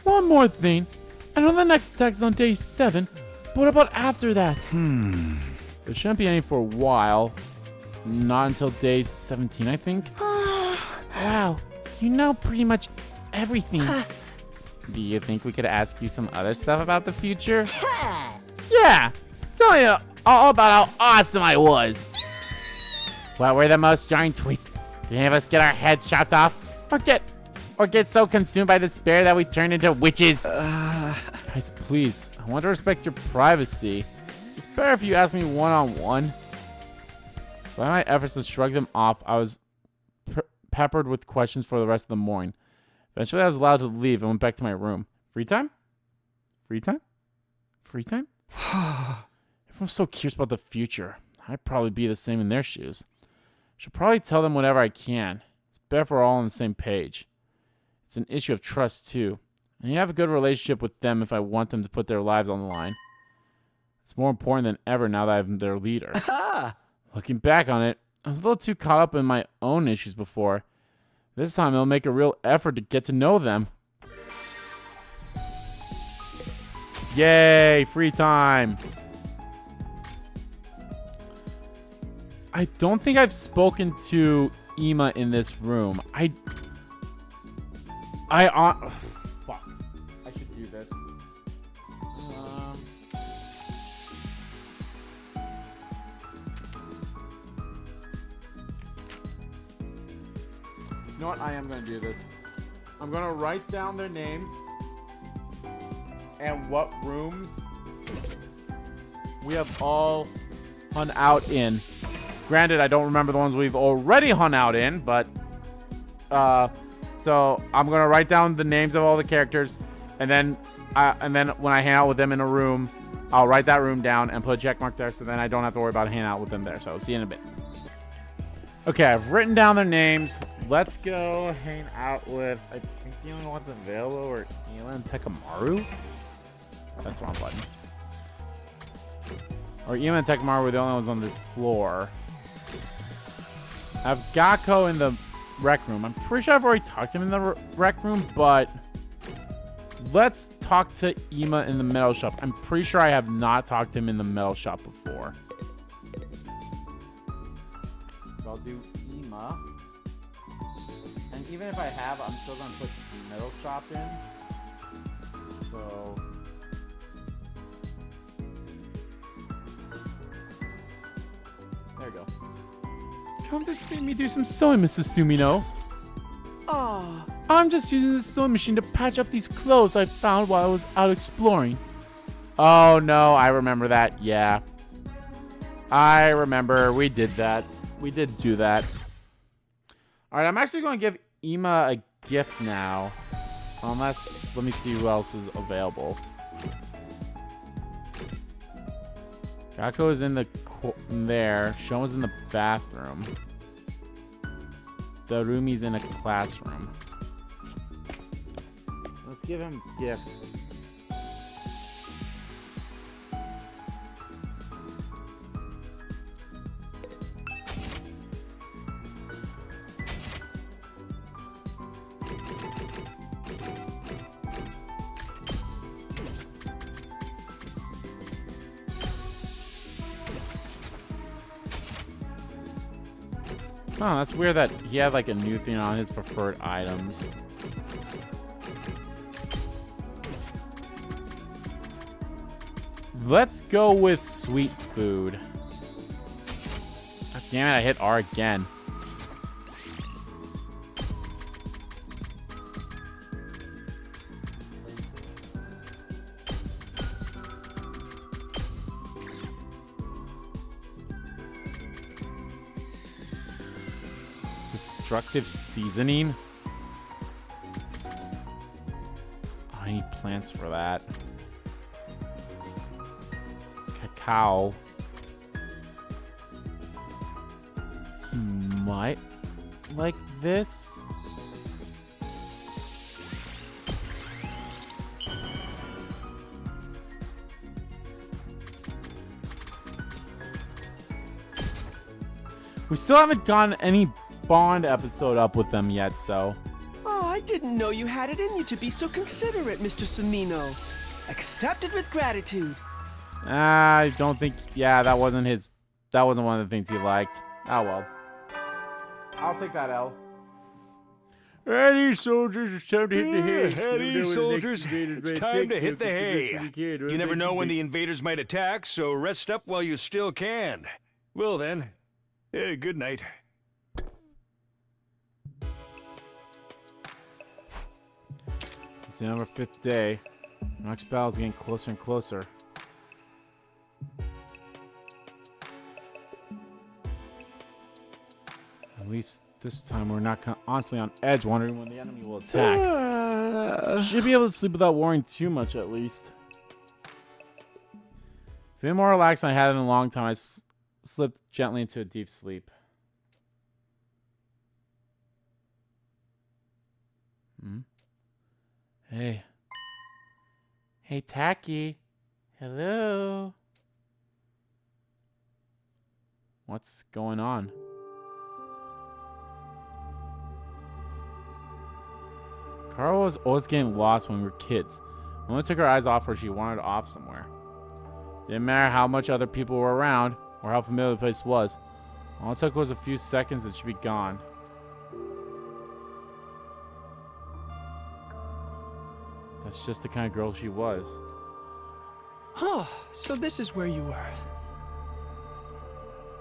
One more thing. I know the next attack is on day 7, but what about after that? There shouldn't be any for a while. Not until day 17, I think. Wow, you know pretty much everything. Do you think we could ask you some other stuff about the future? Yeah, tell you all about how awesome I was. What were the most jarring twists? Did any of us get our heads chopped off? Or get so consumed by despair that we turned into witches? Guys, please, I want to respect your privacy. It's just better if you ask me one-on-one. By my efforts to shrug them off, I was peppered with questions for the rest of the morning. Eventually, I was allowed to leave and went back to my room. Free time? Free time? Free time? Everyone's so curious about the future. I'd probably be the same in their shoes. Should probably tell them whatever I can. It's better if we're all on the same page. It's an issue of trust, too. And you have a good relationship with them if I want them to put their lives on the line. It's more important than ever now that I'm their leader. Looking back on it, I was a little too caught up in my own issues before. This time, I'll make a real effort to get to know them. Yay, free time. I don't think I've spoken to Ima in this room. Fuck. I should do this. You know what? I am going to do this. I'm going to write down their names and what rooms we have all hung out in. Granted, I don't remember the ones we've already hung out in, but so I'm gonna write down the names of all the characters, and then when I hang out with them in a room, I'll write that room down and put a check mark there so then I don't have to worry about hanging out with them there. So see you in a bit. Okay, I've written down their names. Let's go hang out with, I think the only ones available are Ima and Tekamaru. That's the wrong button. Or Ima and Tekamaru were the only ones on this floor. I have Gakko in the rec room. I'm pretty sure I've already talked to him in the rec room, but let's talk to Ima in the metal shop. I'm pretty sure I have not talked to him in the metal shop before. So I'll do Ima. And even if I have, I'm still going to put the metal shop in. So there we go. Come to see me do some sewing, Mrs. Sumino. Oh, I'm just using this sewing machine to patch up these clothes I found while I was out exploring. Oh no, I remember that. Yeah. I remember. We did that. We did do that. Alright, I'm actually going to give Ima a gift now. Unless, let me see who else is available. Gakko is in there. Shoma's in the bathroom. Darumi's in a classroom. Let's give him gifts. Oh, that's weird that he had like a new thing on his preferred items. Let's go with sweet food. God damn it, I hit R again. Destructive seasoning. Oh, I need plants for that. Cacao. Might like this. We still haven't gotten any Bond episode up with them yet, so. Oh, I didn't know you had it in you to be so considerate, Mr. Sumino. Accepted with gratitude. I don't think, yeah, that wasn't one of the things he liked. Oh well. I'll take that L. Ready, soldiers, it's time to hit the hay. Ready, soldiers, it's time to hit the hay. You never know when the invaders might attack, so rest up while you still can. Well then, good night. It's the number 5th day. The next battle is getting closer and closer. At least this time we're not constantly on edge wondering when the enemy will attack. Should be able to sleep without worrying too much at least. Feeling more relaxed than I had in a long time, I slipped gently into a deep sleep. Hey. Hey, Taki. Hello. What's going on? Carl was always getting lost when we were kids. When we took our eyes off her, she wandered off somewhere. Didn't matter how much other people were around or how familiar the place was. All it took was a few seconds and she'd be gone. That's just the kind of girl she was. Oh, so this is where you were.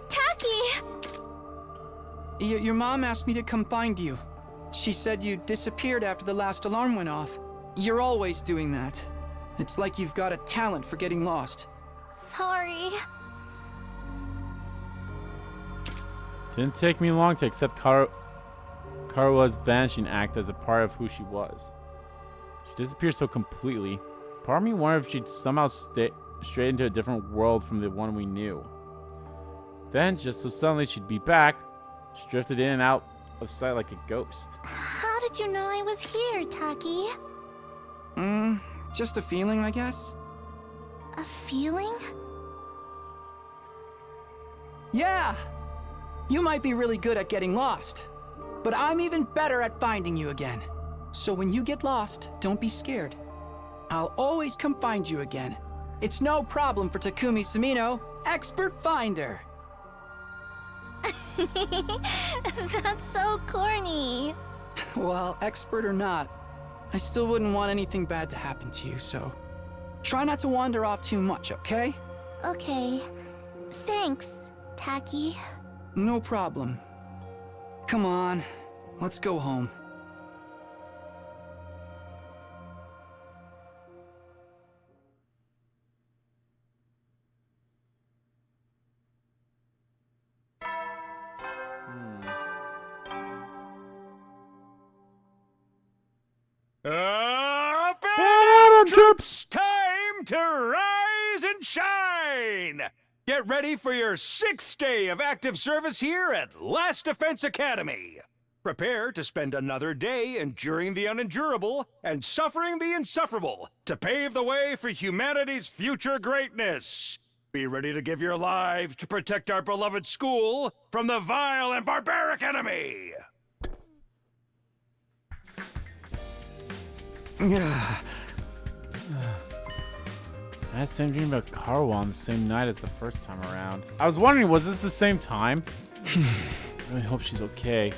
Taki! Your mom asked me to come find you. She said you disappeared after the last alarm went off. You're always doing that. It's like you've got a talent for getting lost. Sorry. Didn't take me long to accept Karua's vanishing act as a part of who she was. She disappeared so completely. Part of me wondered if she'd somehow straight into a different world from the one we knew. Then, just so suddenly she'd be back, she drifted in and out of sight like a ghost. How did you know I was here, Taki? Just a feeling, I guess? A feeling? Yeah! You might be really good at getting lost, but I'm even better at finding you again. So when you get lost, don't be scared. I'll always come find you again. It's no problem for Takumi Sumino, expert finder. That's so corny. Well, expert or not, I still wouldn't want anything bad to happen to you, so try not to wander off too much, okay? Okay. Thanks, Taki. No problem. Come on, let's go home. Up and out, troops! Time to rise and shine! Get ready for your 6th day of active service here at Last Defense Academy. Prepare to spend another day enduring the unendurable and suffering the insufferable to pave the way for humanity's future greatness. Be ready to give your lives to protect our beloved school from the vile and barbaric enemy. I had the same dream about Karwa on the same night as the first time around. I was wondering, was this the same time? I really hope she's okay.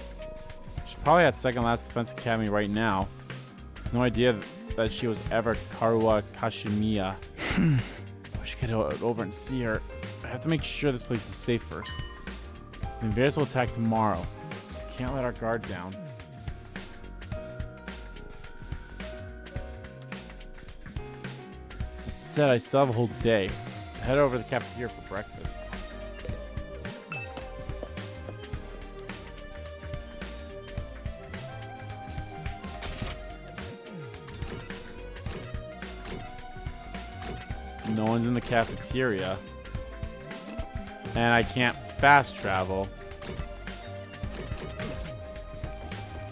She's probably at Second Last Defense Academy right now. No idea that she was ever Karwa Kashimiya. I wish I could go over and see her. I have to make sure this place is safe first. The invaders will attack tomorrow. Can't let our guard down. Said I still have a whole day. Head over to the cafeteria for breakfast. No one's in the cafeteria. And I can't fast travel.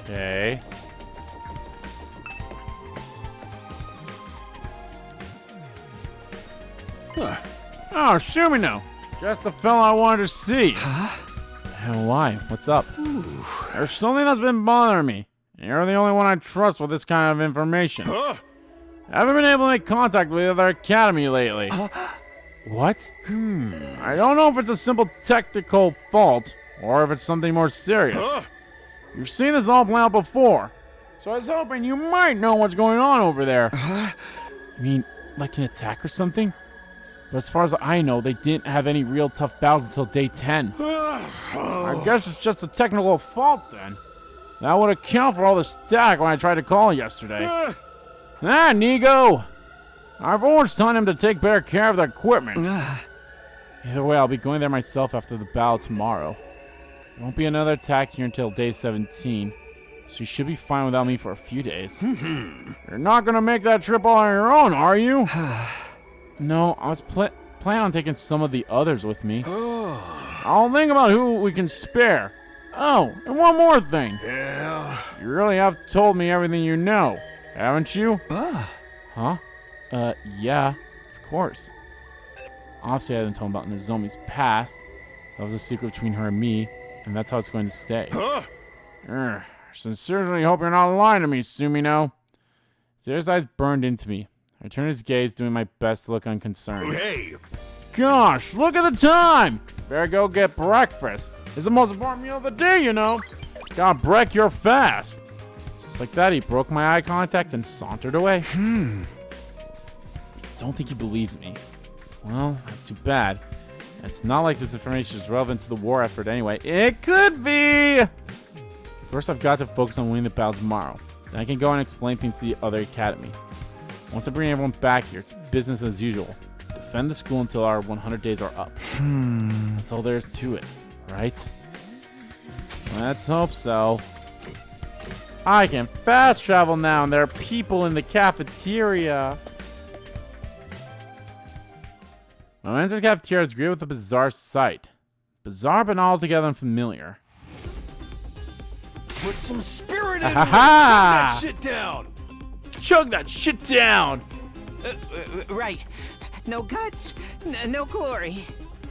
Okay. Oh, Sumino! Just the fella I wanted to see. Huh? And why? What's up? There's something that's been bothering me. And you're the only one I trust with this kind of information. I haven't been able to make contact with the other academy lately. What? I don't know if it's a simple technical fault or if it's something more serious. You've seen this all play out before, so I was hoping you might know what's going on over there. I mean, like an attack or something? But as far as I know, they didn't have any real tough battles until day 10. I guess it's just a technical fault then. That would account for all the static when I tried to call yesterday. Nigo! I've always told him to take better care of the equipment. Either way, I'll be going there myself after the battle tomorrow. There won't be another attack here until day 17, so you should be fine without me for a few days. You're not gonna make that trip all on your own, are you? No, I was planning on taking some of the others with me. I'll think about who we can spare. Oh, and one more thing. Yeah? You really have told me everything you know, haven't you? Huh? Yeah, of course. Obviously, I haven't told him about Nozomi's past. That was a secret between her and me, and that's how it's going to stay. Sincerely hope you're not lying to me, Sumino. Zera's eyes burned into me. I turned his gaze, doing my best to look unconcerned. Hey! Gosh, look at the time! Better go get breakfast. It's the most important meal of the day, you know. Gotta break your fast. Just like that, he broke my eye contact and sauntered away. Don't think he believes me. Well, that's too bad. It's not like this information is relevant to the war effort anyway. It could be! First, I've got to focus on winning the battle tomorrow. Then I can go and explain things to the other academy. Once I bring everyone back here, it's business as usual. Defend the school until our 100 days are up. That's all there is to it, right? Let's hope so. I can fast travel now, and there are people in the cafeteria. When I entered the cafeteria, I was greeted with a bizarre sight. Bizarre but not altogether unfamiliar. Put some spirit into it. Ha Chug ha! that shit down. Chug that shit down! Right. No guts, no glory.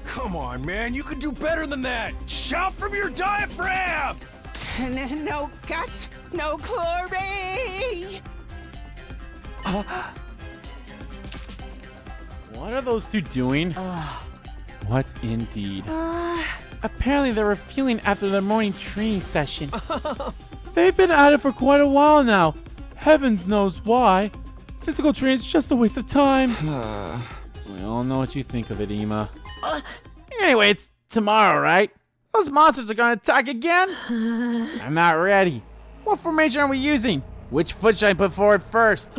Come on, man. You can do better than that. Shout from your diaphragm. No guts, no glory. What are those two doing? What indeed? Apparently they were fueling after their morning training session. They've been at it for quite a while now. Heavens knows why. Physical training is just a waste of time. We all know what you think of it, Ema. Anyway, it's tomorrow, right? Those monsters are gonna attack again? I'm not ready. What formation are we using? Which foot should I put forward first?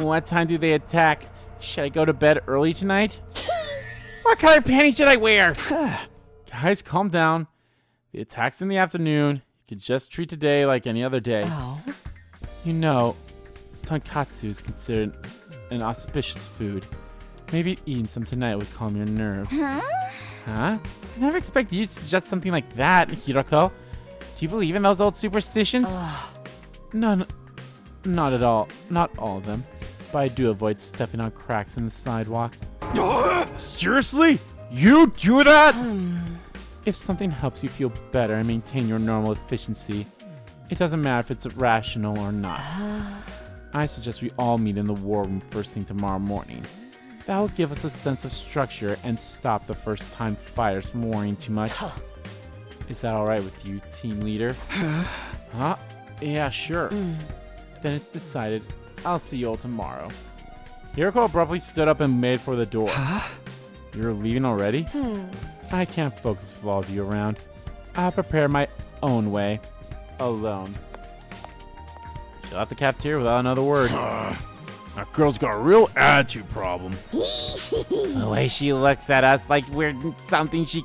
What time do they attack? Should I go to bed early tonight? What color panties should I wear? Guys, calm down. The attack's in the afternoon. You could just treat today like any other day. Oh. You know, tonkatsu is considered an auspicious food. Maybe eating some tonight would calm your nerves. Huh? I never expected you to suggest something like that, Hiroko. Do you believe in those old superstitions? No, not at all. Not all of them. But I do avoid stepping on cracks in the sidewalk. Seriously? You do that? If something helps you feel better and maintain your normal efficiency, it doesn't matter if it's rational or not. I suggest we all meet in the war room first thing tomorrow morning. That will give us a sense of structure and stop the first-time fighters from worrying too much. Is that alright with you, team leader? Huh? Yeah, sure. Then it's decided. I'll see you all tomorrow. Hiroko abruptly stood up and made for the door. You're leaving already? I can't focus with all of you around. I'll prepare my own way. Alone. She left the cafeteria without another word. That girl's got a real attitude problem. The way she looks at us like we're something she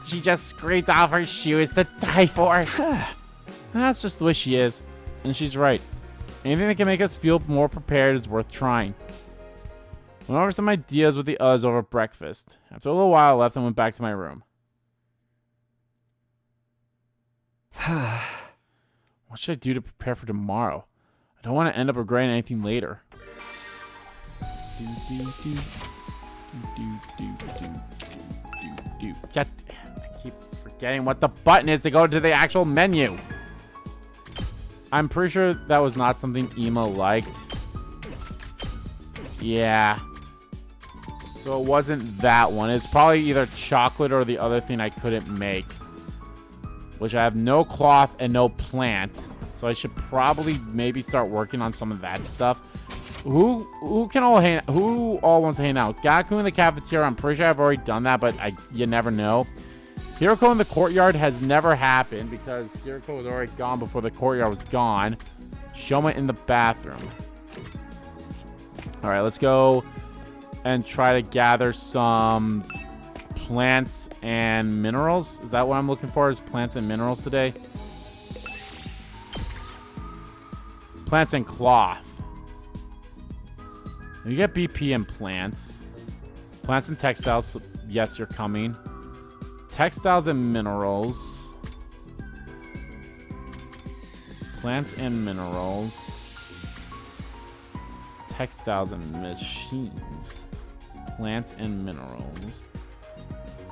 just scraped off her shoe is to die for. That's just the way she is. And she's right. Anything that can make us feel more prepared is worth trying. Went over some ideas with the others over breakfast. After a little while, I left and went back to my room. What should I do to prepare for tomorrow? I don't want to end up regretting anything later. I keep forgetting what the button is to go to the actual menu. I'm pretty sure that was not something Ema liked. Yeah. So it wasn't that one. It's probably either chocolate or the other thing I couldn't make. Which I have no cloth and no plant. So I should probably maybe start working on some of that stuff. Who all wants to hang out? Gaku in the cafeteria. I'm pretty sure I've already done that, but you never know. Hiroko in the courtyard has never happened because Hiroko was already gone before the courtyard was gone. Shoma in the bathroom. All right, let's go and try to gather some plants and minerals. Is that what I'm looking for? Is plants and minerals today? Plants and cloth. You get BP and plants. Plants and textiles. Yes, you're coming. Textiles and minerals. Plants and minerals. Textiles and machines. Plants and minerals.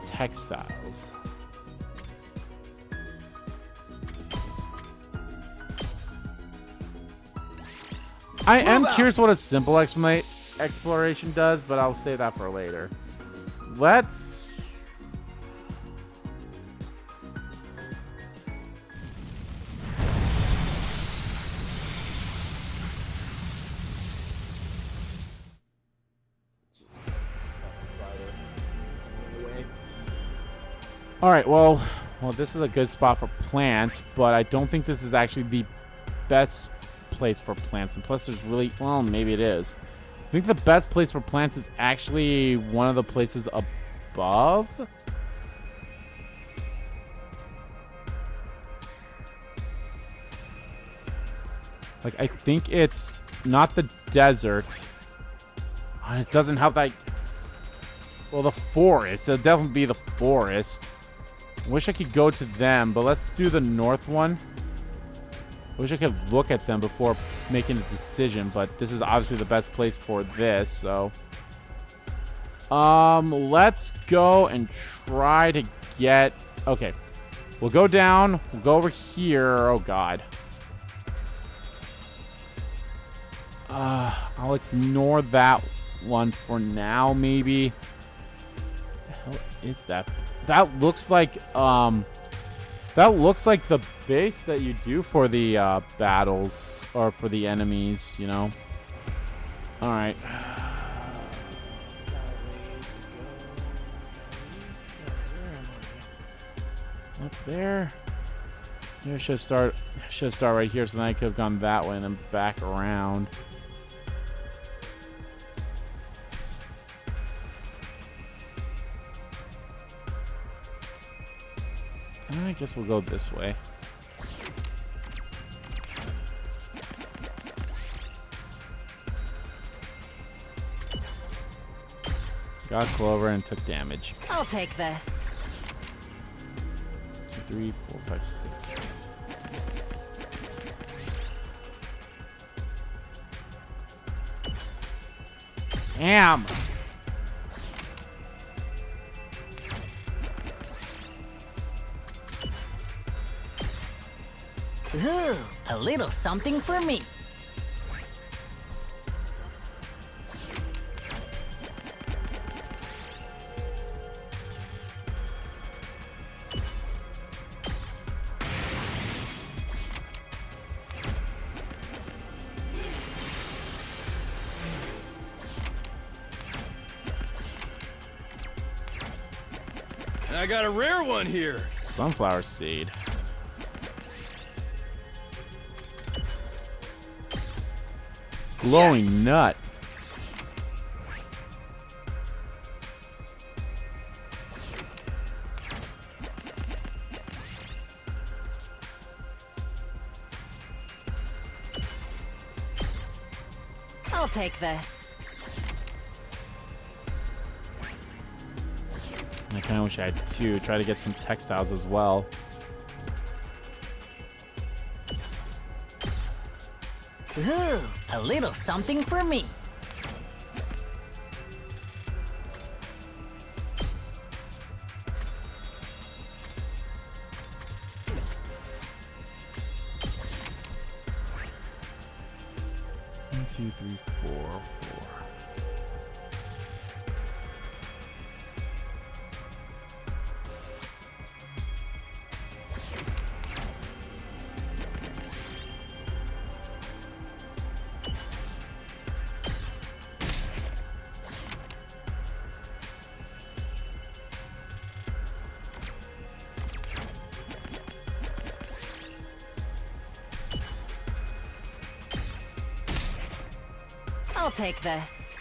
Textiles. I am curious what a simple exploration does, but I'll save that for later. Let's... Alright, well, this is a good spot for plants, but I don't think this is actually the best place for plants. And plus there's really, well, maybe it is. I think the best place for plants is actually one of the places above. Like, I think it's not the desert. It doesn't help that Well, the forest. It'll definitely be the forest. I wish I could go to them, but let's do the north one. I wish I could look at them before making a decision, but this is obviously the best place for this, so. Let's go and try to get... Okay. We'll go down. We'll go over here. Oh, God. I'll ignore that one for now, maybe. What the hell is that? That looks like the base that you do for the battles or for the enemies, you know. All right. Up there. Maybe I should start right here, so then I could have gone that way and then back around. I guess we'll go this way. Got Clover and took damage. I'll take this. 2, 3, 4, 5, 6. Damn! Ooh, a little something for me. I got a rare one here. Sunflower seed. Glowing Yes. nut. I'll take this. I kind of wish I had two. Try to get some textiles as well. Ooh, a little something for me. One, two, three, four. I'll take this.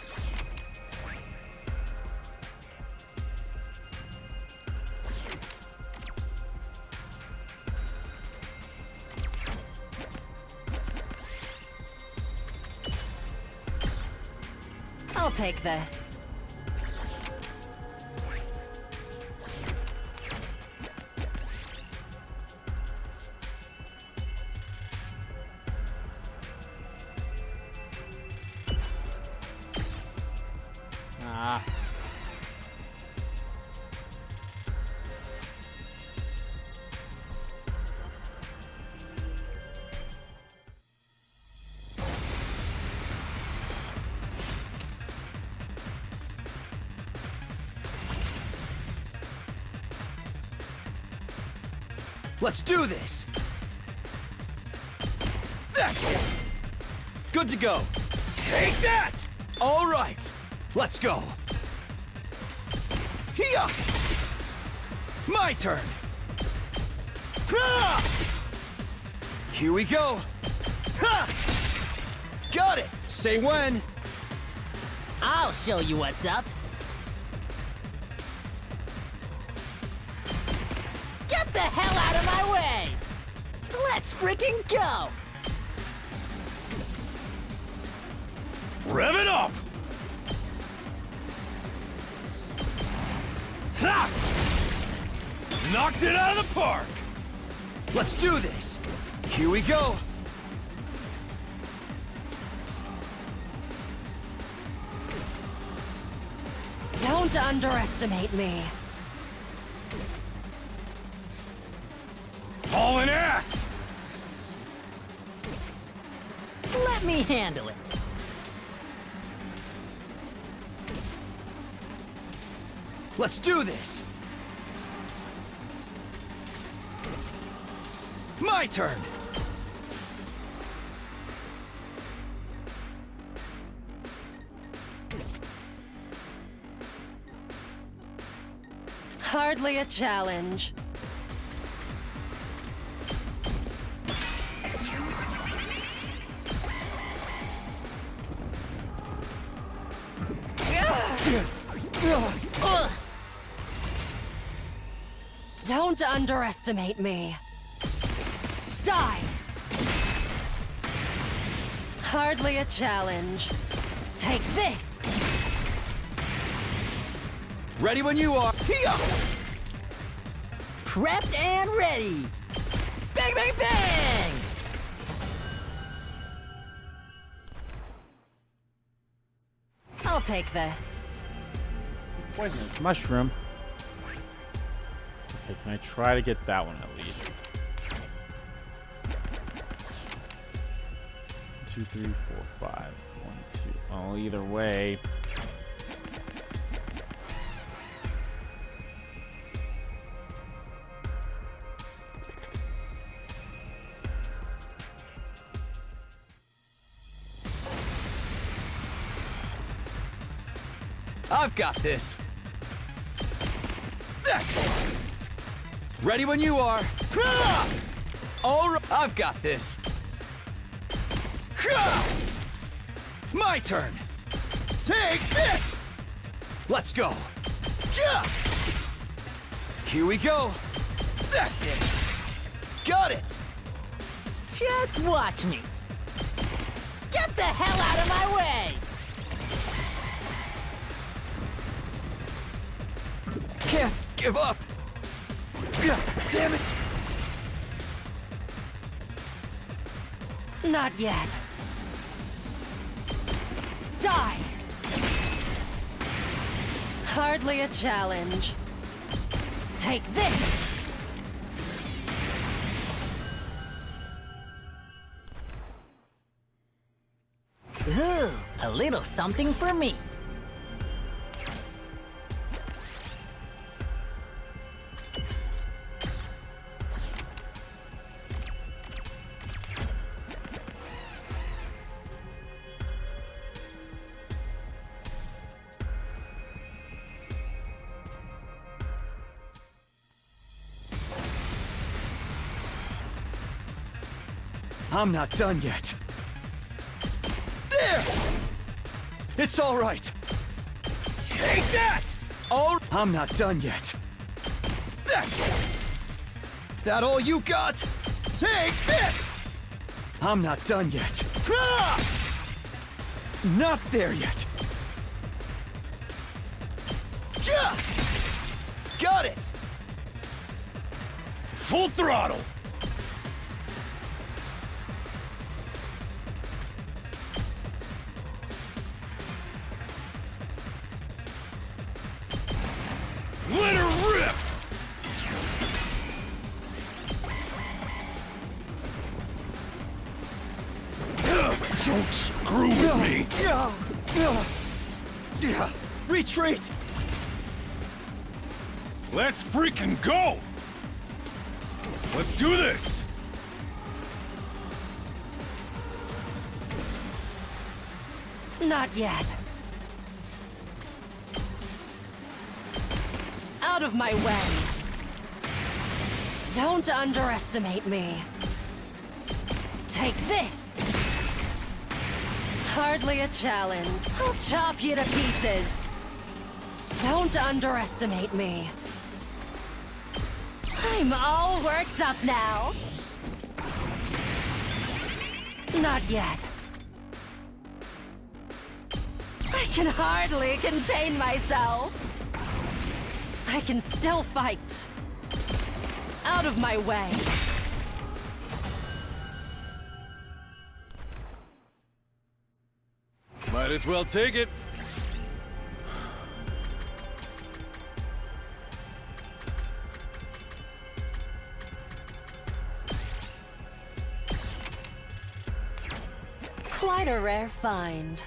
I'll take this. Ah. Let's do this! That's it! Good to go! Take that! All right, let's go! Here! My turn! Ha! Here we go! Ha! Got it! Say when! I'll show you what's up. Get the hell out of my way! Let's freaking go! Rev it up! Ha! Knocked it out of the park! Let's do this! Here we go! Don't underestimate me. Hauling ass! Let me handle it. Let's do this! My turn! Hardly a challenge. Don't underestimate me. Die! Hardly a challenge. Take this! Ready when you are! Here! Prepped and ready. Bang, bang, bang! I'll take this. Poisonous mushroom. Okay, can I try to get that one at least? 2, 3, 4, 5. 1, 2. Oh, either way. I've got this! That's it! Ready when you are! Alright, I've got this! My turn! Take this! Let's go! Here we go! That's it! Got it! Just watch me. Get the hell out of my way! Can't give up! Damn it! Not yet. Die! Hardly a challenge. Take this! Ooh, a little something for me. I'm not done yet. There! It's all right. Take that! Oh, I'm not done yet. That's it! That all you got? Take this! I'm not done yet. Not there yet. Got it! Full throttle! Let her rip! Don't screw with me! Retreat! Let's freaking go! Let's do this! Not yet. Out of my way. Don't underestimate me. Take this. Hardly a challenge. I'll chop you to pieces. Don't underestimate me. I'm all worked up now. Not yet. I can hardly contain myself. I can still fight. Out of my way. Might as well take it. Quite a rare find.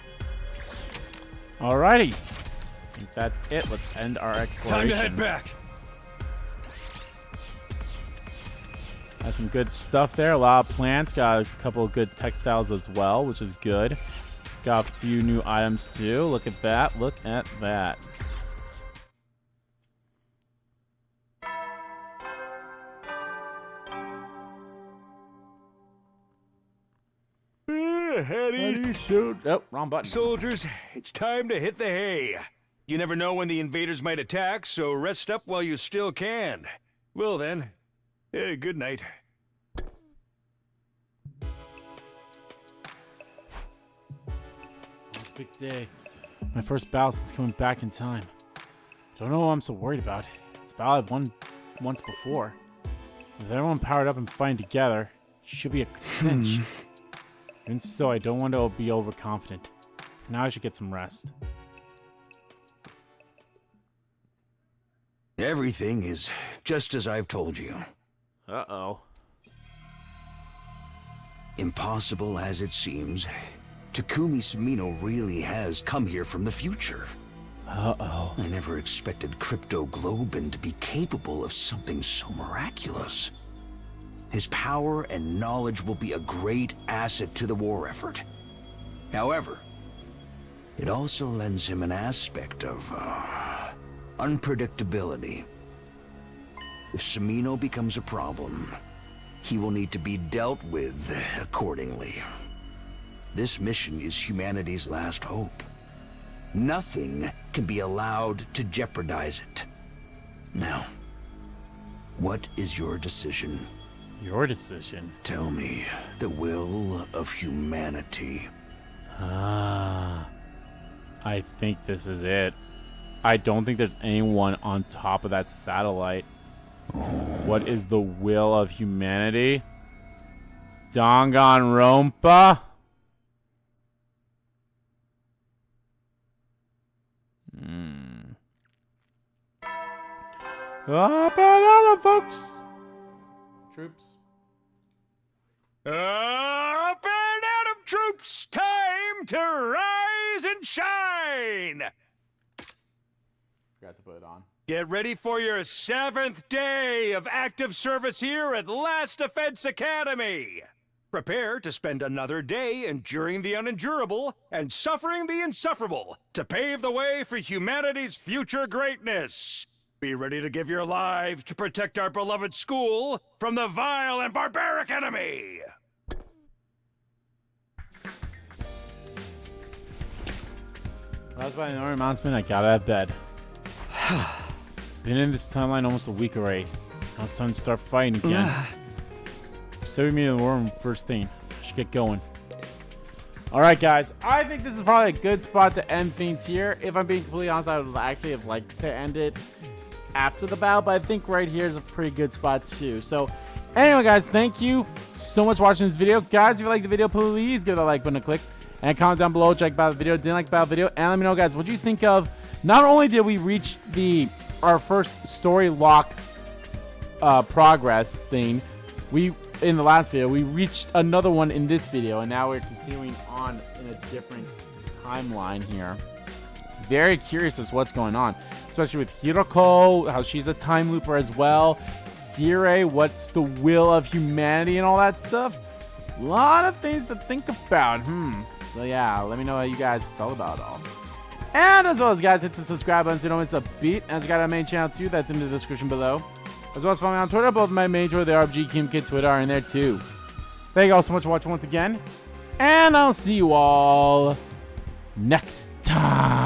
Alrighty. I think that's it. Let's end our exploration. Time to head back. Got some good stuff there. A lot of plants. Got a couple of good textiles as well, which is good. Got a few new items too. Look at that. Look at that. Heady. Shoot. Oh, wrong button. Soldiers, it's time to hit the hay. You never know when the invaders might attack, so rest up while you still can. Well then, good night. It's a big day. My first battle since coming back in time. Don't know what I'm so worried about. It's a battle I've won once before. With everyone powered up and fighting together, it should be a cinch. Even so, I don't want to be overconfident. For now, I should get some rest. Everything is just as I've told you. Uh-oh. Impossible as it seems, Takumi Sumino really has come here from the future. Uh-oh. I never expected Crypto Globin to be capable of something so miraculous. His power and knowledge will be a great asset to the war effort. However, it also lends him an aspect of unpredictability. If Sumino becomes a problem, he will need to be dealt with accordingly. This mission is humanity's last hope. Nothing can be allowed to jeopardize it. Now, what is your decision? Your decision. Tell me the will of humanity. Ah. I think this is it. I don't think there's anyone on top of that satellite. What is the will of humanity? Danganronpa? Up and on, folks. Troops. Up and at 'em, troops! Time to rise and shine! Forgot to put it on. Get ready for your 7th day of active service here at Last Defense Academy. Prepare to spend another day enduring the unendurable and suffering the insufferable to pave the way for humanity's future greatness. Be ready to give your lives to protect our beloved school from the vile and barbaric enemy. That was by an announcement. I got out of bed. Been in this timeline almost a week already. Now it's time to start fighting again. So we meet in the war room first thing. I should get going. Alright guys, I think this is probably a good spot to end things here. If I'm being completely honest, I would actually have liked to end it after the battle, but I think right here is a pretty good spot too. So anyway guys, thank you so much for watching this video. Guys, if you like the video, please give that like button a click and comment down below, check about the video, didn't like about the video, and let me know guys, what do you think of, not only did we reach our first story lock progress thing, in the last video, we reached another one in this video, and now we're continuing on in a different timeline here. Very curious as to what's going on, especially with Hiroko, how she's a time looper as well. Sirei, what's the will of humanity and all that stuff. A lot of things to think about. So yeah, let me know how you guys felt about it all. And as always, guys, hit the subscribe button so you don't miss a beat. As I got a main channel too, that's in the description below. As well as follow me on Twitter. Both my main Twitter, the RBG Kim Kid Twitter, are in there too. Thank you all so much for watching once again. And I'll see you all next time.